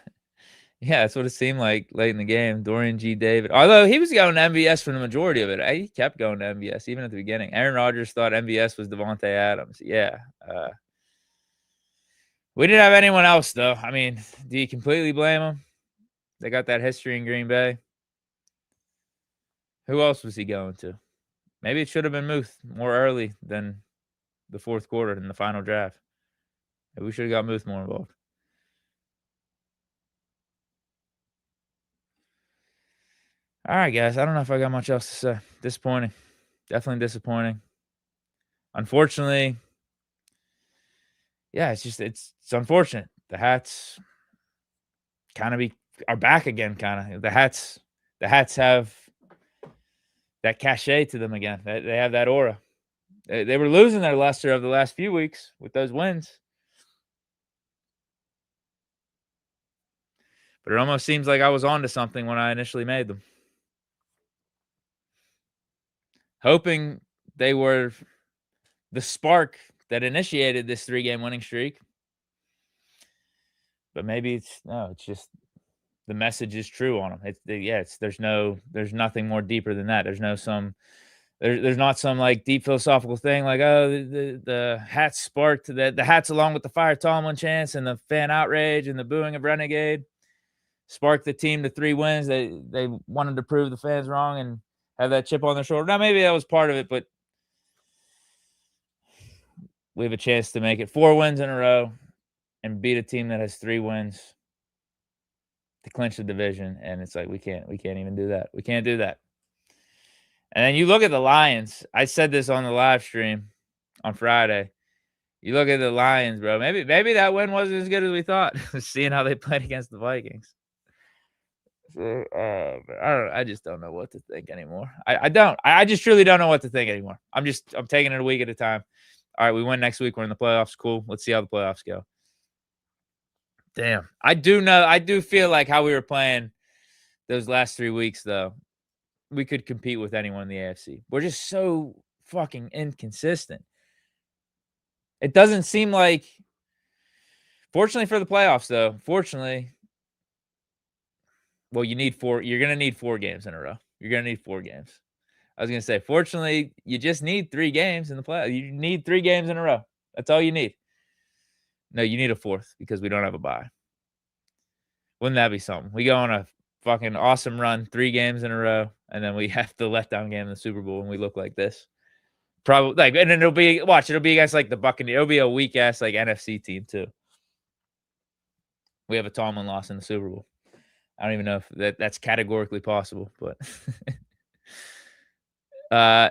S1: Yeah, that's what it seemed like late in the game. Dorian G. David, although he was going to MVS for the majority of it, he kept going to MVS even at the beginning. Aaron Rodgers thought MVS was Devontae Adams. Yeah. We didn't have anyone else, though. I mean, do you completely blame them? They got that history in Green Bay. Who else was he going to? Maybe it should have been Muth more early than the fourth quarter in the final draft. Maybe we should have got Muth more involved. All right, guys. I don't know if I got much else to say. Disappointing. Definitely disappointing. Unfortunately, yeah, it's unfortunate. The Hats kind of are back again. Kind of the Hats have that cachet to them again. They have that aura. They were losing their luster of the last few weeks with those wins, but it almost seems like I was onto something when I initially made them. Hoping they were the spark that initiated this 3-game winning streak. But maybe it's just the message is true on them. There's nothing more deeper than that. There's not some like deep philosophical thing like, oh, the Hats sparked the Hats along with the fire Tomlin chants and the fan outrage and the booing of Renegade sparked the team to 3 wins. They wanted to prove the fans wrong and have that chip on their shoulder. Now, maybe that was part of it, but we have a chance to make it 4 wins in a row and beat a team that has 3 wins to clinch the division. And it's like, we can't even do that. We can't do that. And then you look at the Lions. I said this on the live stream on Friday. You look at the Lions, bro. Maybe that win wasn't as good as we thought, seeing how they played against the Vikings. So, I just don't know what to think anymore. I don't. I just truly don't know what to think anymore. I'm taking it a week at a time. All right, we win next week. We're in the playoffs. Cool. Let's see how the playoffs go. Damn. I do feel like how we were playing those last 3 weeks, though, we could compete with anyone in the AFC. We're just so fucking inconsistent. It doesn't seem like, fortunately for the playoffs, though, well, you need 4. You're going to need 4 games in a row. You're going to need 4 games. I was going to say, fortunately, you just need 3 games in the playoffs. You need 3 games in a row. That's all you need. No, you need a 4th because we don't have a bye. Wouldn't that be something? We go on a fucking awesome run, 3 games in a row, and then we have the letdown game in the Super Bowl and we look like this. Probably like, and then it'll be against like the Buccaneers. It'll be a weak ass like NFC team too. We have a Tomlin loss in the Super Bowl. I don't even know if that's categorically possible, but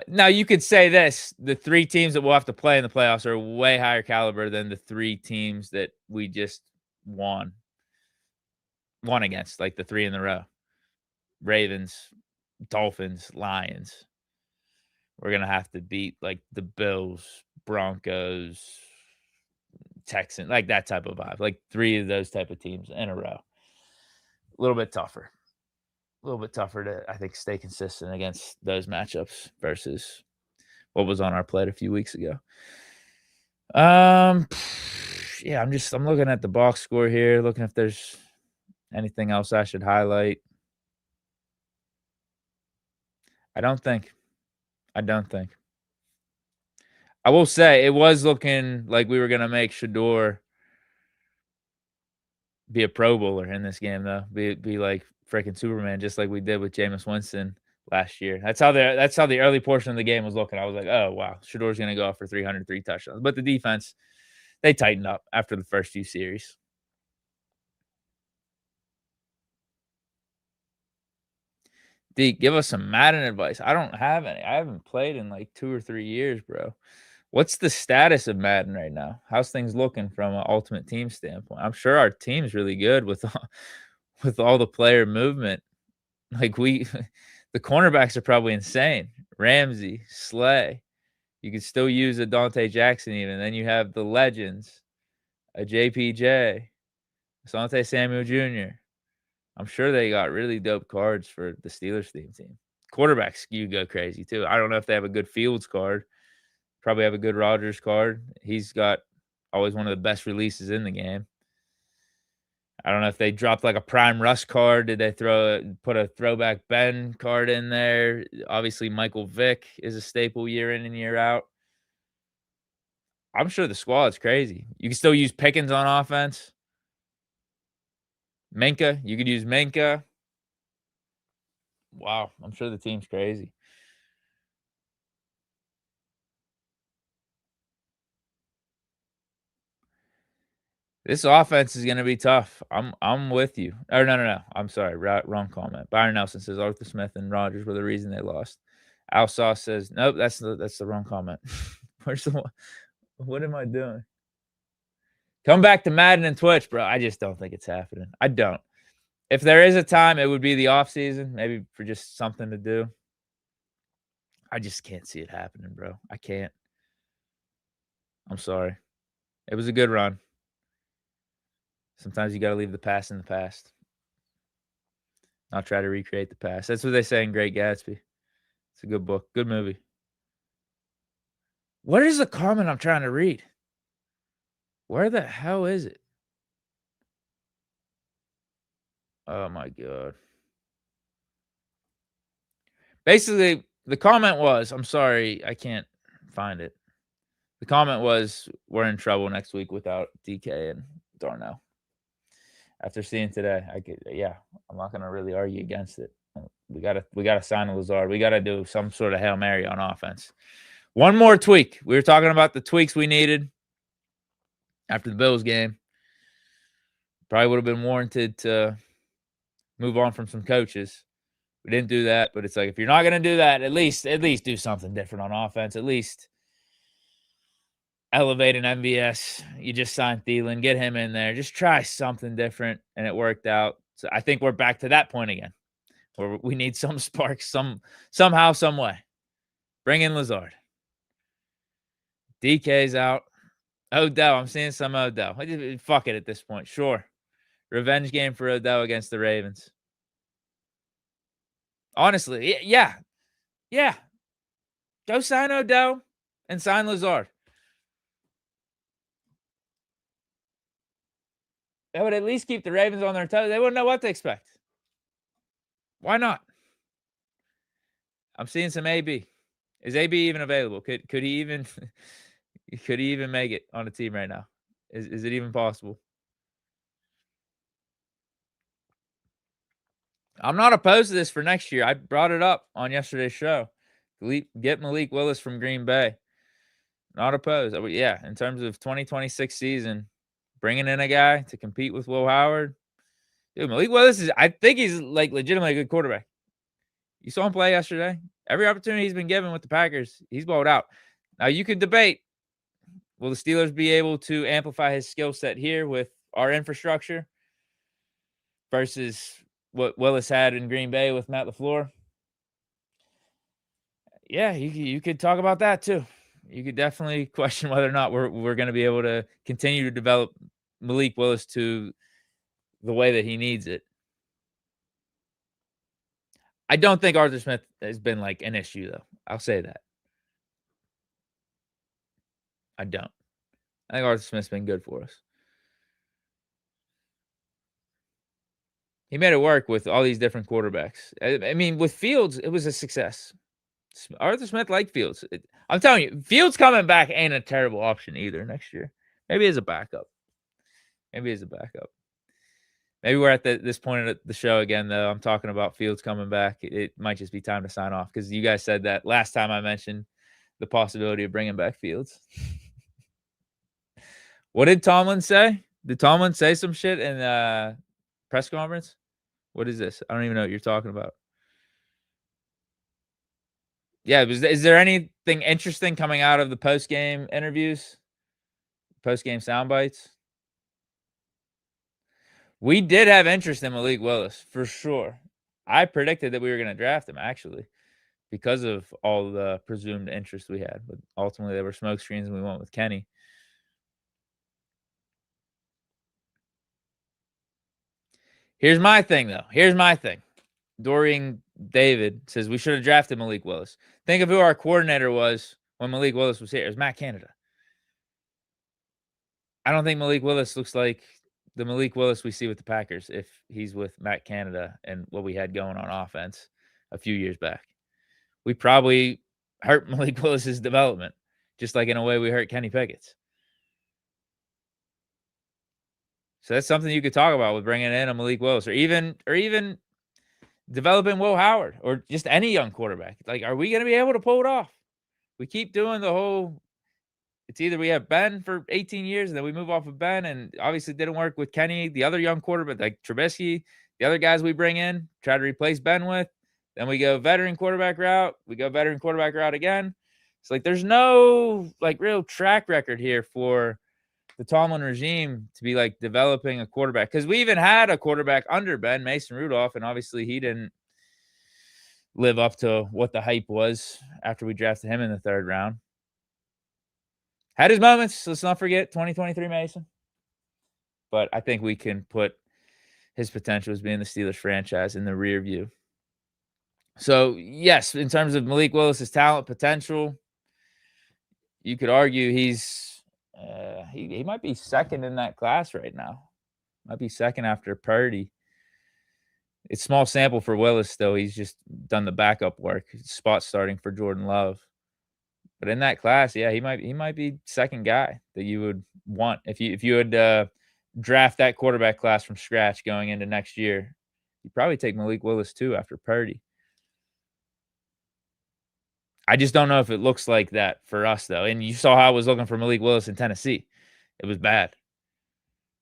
S1: now you could say this: the 3 teams that we'll have to play in the playoffs are way higher caliber than the 3 teams that we just won against, like the 3 in a row. Ravens, Dolphins, Lions. We're going to have to beat like the Bills, Broncos, Texans, like that type of vibe. Like 3 of those type of teams in a row. A little bit tougher. A little bit tougher to, I think, stay consistent against those matchups versus what was on our plate a few weeks ago. Yeah, I'm looking at the box score here, looking if there's anything else I should highlight. I don't think. I will say it was looking like we were gonna make Shador be a Pro Bowler in this game, though. Be like freaking Superman, just like we did with Jameis Winston last year. That's how the early portion of the game was looking. I was like, oh wow, Shador's gonna go off for 303 touchdowns. But the defense, they tightened up after the first few series. D, give us some Madden advice. I don't have any. I haven't played in like 2 or 3 years, bro. What's the status of Madden right now? How's things looking from an Ultimate Team standpoint? I'm sure our team's really good with with all the player movement. Like the cornerbacks are probably insane. Ramsey, Slay, You could still use a Dante Jackson even. Then you have the legends, a JPJ, Asante Samuel Jr. I'm sure they got really dope cards for the Steelers team. Quarterback skew go crazy too. I don't know if they have a good Fields card. Probably have a good Rodgers card. He's got always one of the best releases in the game. I don't know if they dropped like a prime Russ card. Did they put a throwback Ben card in there? Obviously, Michael Vick is a staple year in and year out. I'm sure the squad's crazy. You can still use Pickens on offense. Minka, you could use Minka. Wow, I'm sure the team's crazy. This offense is going to be tough. I'm with you. Or no. I'm sorry. Wrong comment. Byron Nelson says Arthur Smith and Rodgers were the reason they lost. Al Sauce says nope. That's the wrong comment. Where's the one? What am I doing? Come back to Madden and Twitch, bro. I just don't think it's happening. I don't. If there is a time, it would be the off season, maybe for just something to do. I just can't see it happening, bro. I can't. I'm sorry. It was a good run. Sometimes you got to leave the past in the past. Not try to recreate the past. That's what they say in Great Gatsby. It's a good book. Good movie. What is the comment I'm trying to read? Where the hell is it? Oh, my God. Basically, the comment was, I'm sorry, I can't find it. The comment was, we're in trouble next week without DK and Darnell. After seeing today, I'm not gonna really argue against it. We gotta sign a Lazard. We gotta do some sort of Hail Mary on offense. One more tweak. We were talking about the tweaks we needed after the Bills game. Probably would have been warranted to move on from some coaches. We didn't do that, but it's like if you're not gonna do that, at least do something different on offense. At least elevate an MVS. You just signed Thielen, get him in there. Just try something different, and it worked out. So I think we're back to that point again, where we need some sparks, somehow, some way. Bring in Lazard. DK's out. Odell, I'm seeing some Odell. Fuck it at this point. Sure. Revenge game for Odell against the Ravens. Honestly, yeah. Yeah. Go sign Odell and sign Lazard. That would at least keep the Ravens on their toes. They wouldn't know what to expect. Why not? I'm seeing some AB. Is AB even available? Could he even make it on a team right now? Is it even possible? I'm not opposed to this for next year. I brought it up on yesterday's show. Get Malik Willis from Green Bay. Not opposed. Yeah, in terms of 2026 season, bringing in a guy to compete with Will Howard. Dude, Malik Willis I think he's like legitimately a good quarterback. You saw him play yesterday. Every opportunity he's been given with the Packers, he's balled out. Now you could debate, will the Steelers be able to amplify his skill set here with our infrastructure versus what Willis had in Green Bay with Matt LaFleur? Yeah, you could talk about that too. You could definitely question whether or not we're going to be able to continue to develop Malik Willis to the way that he needs it. I don't think Arthur Smith has been like an issue, though. I'll say that. I don't. I think Arthur Smith's been good for us. He made it work with all these different quarterbacks. I mean, with Fields, it was a success. Arthur Smith liked Fields. I'm telling you, Fields coming back ain't a terrible option either next year. Maybe as a backup. Maybe we're at this point of the show again, though. I'm talking about Fields coming back. It might just be time to sign off because you guys said that last time I mentioned the possibility of bringing back Fields. What did Tomlin say? Did Tomlin say some shit in press conference? What is this? I don't even know what you're talking about. Yeah, is there anything interesting coming out of the post-game interviews? Post-game sound bites? We did have interest in Malik Willis, for sure. I predicted that we were going to draft him, actually, because of all the presumed interest we had. But ultimately, they were smoke screens, and we went with Kenny. Here's my thing, though. Here's my thing. Dorian David says we should have drafted Malik Willis. Think of who our coordinator was when Malik Willis was here. It was Matt Canada. I don't think Malik Willis looks like the Malik Willis we see with the Packers if he's with Matt Canada and what we had going on offense a few years back. We probably hurt Malik Willis's development, just like in a way we hurt Kenny Pickett's. So that's something you could talk about with bringing in a Malik Willis, or even developing Will Howard, or just any young quarterback. Like, are we going to be able to pull it off? We keep doing the whole. It's either we have Ben for 18 years and then we move off of Ben, and obviously didn't work with Kenny, the other young quarterback like Trubisky, the other guys we bring in, try to replace Ben with. Then we go veteran quarterback route. We go veteran quarterback route again. It's like there's no like real track record here for the Tomlin regime to be like developing a quarterback, because we even had a quarterback under Ben, Mason Rudolph, and obviously he didn't live up to what the hype was after we drafted him in the 3rd round. Had his moments. Let's not forget 2023 Mason. But I think we can put his potential as being the Steelers franchise in the rear view. So, yes, in terms of Malik Willis's talent potential, you could argue he's he might be second in that class right now. Might be second after Purdy. It's small sample for Willis, though. He's just done the backup work, spot starting for Jordan Love. But in that class, yeah, he might be second guy that you would want if you would draft that quarterback class from scratch going into next year. You'd probably take Malik Willis too after Purdy. I just don't know if it looks like that for us, though. And you saw how I was looking for Malik Willis in Tennessee. It was bad.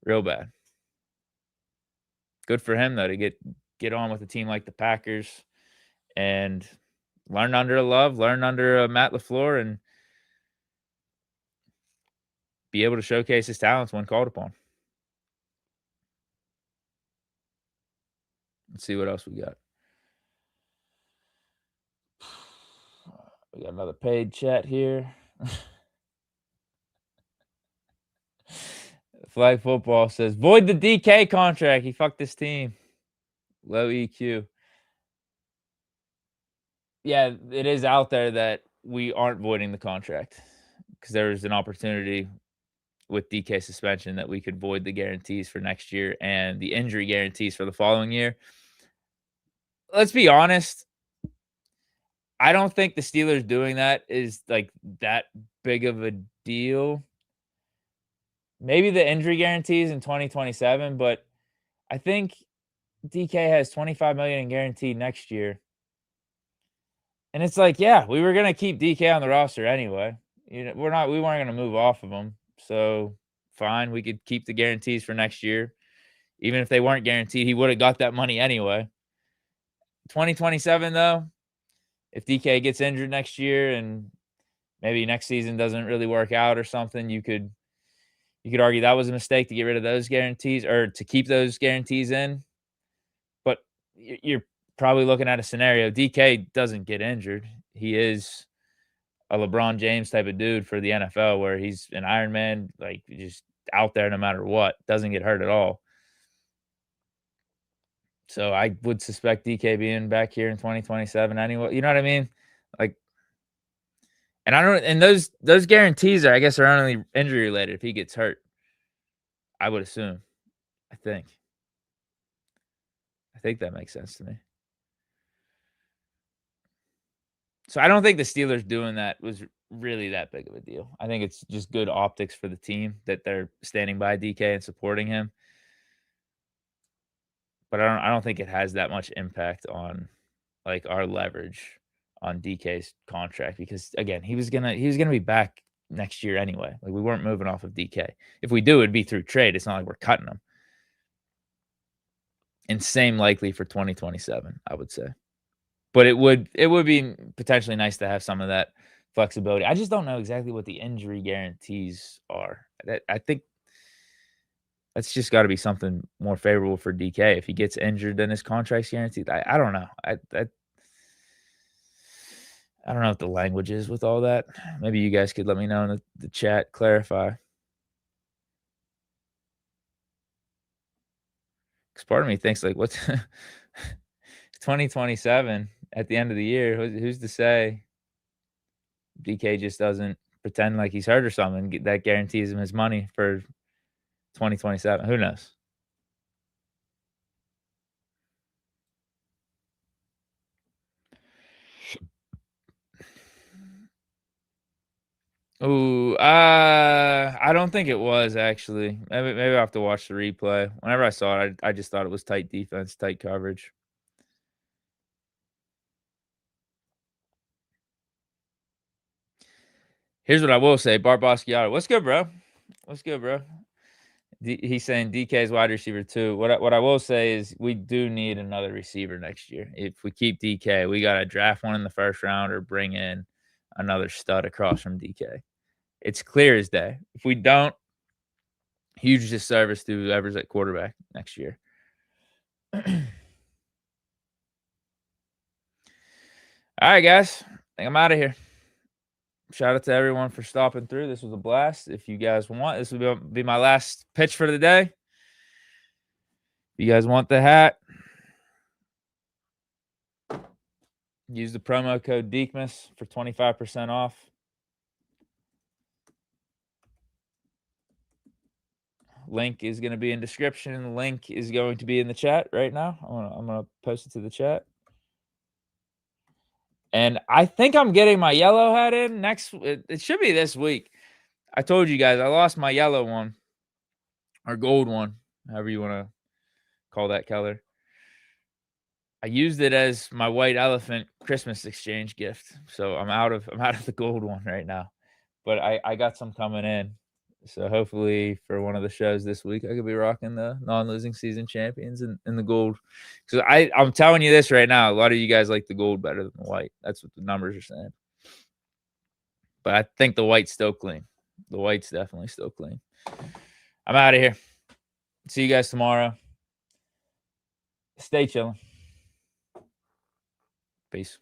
S1: Real bad. Good for him, though, to get on with a team like the Packers and learn under Love, learn under Matt LaFleur, and be able to showcase his talents when called upon. Let's see what else we got. We got another paid chat here. Flag Football says, void the DK contract. He fucked this team. Low EQ. Yeah, it is out there that we aren't voiding the contract because there's an opportunity with DK suspension that we could void the guarantees for next year and the injury guarantees for the following year. Let's be honest. I don't think the Steelers doing that is like that big of a deal. Maybe the injury guarantees in 2027, but I think DK has $25 million in guaranteed next year. And it's like, yeah, we were gonna keep DK on the roster anyway. We weren't gonna move off of him. So fine, we could keep the guarantees for next year. Even if they weren't guaranteed, he would have got that money anyway. 2027 though, if DK gets injured next year and maybe next season doesn't really work out or something, you could argue that was a mistake to get rid of those guarantees or to keep those guarantees in. But you're probably looking at a scenario. DK doesn't get injured. He is a LeBron James type of dude for the NFL where he's an Iron Man, like just out there no matter what, doesn't get hurt at all. So I would suspect DK being back here in 2027 anyway. You know what I mean? Like, and I don't, and those guarantees are, I guess, are only injury related if he gets hurt. I would assume. I think that makes sense to me. So I don't think the Steelers doing that was really that big of a deal. I think it's just good optics for the team that they're standing by DK and supporting him. But I don't think it has that much impact on like our leverage on DK's contract because again, he was gonna be back next year anyway. Like we weren't moving off of DK. If we do, it'd be through trade. It's not like we're cutting him. And same likely for 2027, I would say. But it would be potentially nice to have some of that flexibility. I just don't know exactly what the injury guarantees are. I think that's just got to be something more favorable for DK. If he gets injured, then his contract's guaranteed. I don't know. I don't know what the language is with all that. Maybe you guys could let me know in the chat, clarify. 'Cause part of me thinks like, what's 2027 at the end of the year? Who's to say DK just doesn't pretend like he's hurt or something? That guarantees him his money for 2027. Who knows? Ooh, I don't think it was actually. Maybe I have to watch the replay. Whenever I saw it, I just thought it was tight defense, tight coverage. Here's what I will say, Bart Basquiat. What's good, bro? What's good, bro? He's saying DK's wide receiver too. What I will say is we do need another receiver next year. If we keep DK, we got to draft one in the first round or bring in another stud across from DK. It's clear as day. If we don't, huge disservice to whoever's at quarterback next year. All right, guys. I think I'm out of here. Shout out to everyone for stopping through. This was a blast. If you guys want, this will be my last pitch for the day. If you guys want the hat, use the promo code DEEKMAS for 25% off. Link is going to be in description. Link is going to be in the chat right now. I'm gonna post it to the chat. And I think I'm getting my yellow hat in next. It should be this week. I told you guys I lost my yellow one or gold one, however you want to call that color. I used it as my white elephant Christmas exchange gift. So I'm out of the gold one right now. But I got some coming in. So hopefully for one of the shows this week, I could be rocking the non-losing season champions in the gold. Because I'm telling you this right now, a lot of you guys like the gold better than the white. That's what the numbers are saying. But I think the white's still clean. The white's definitely still clean. I'm out of here. See you guys tomorrow. Stay chilling. Peace.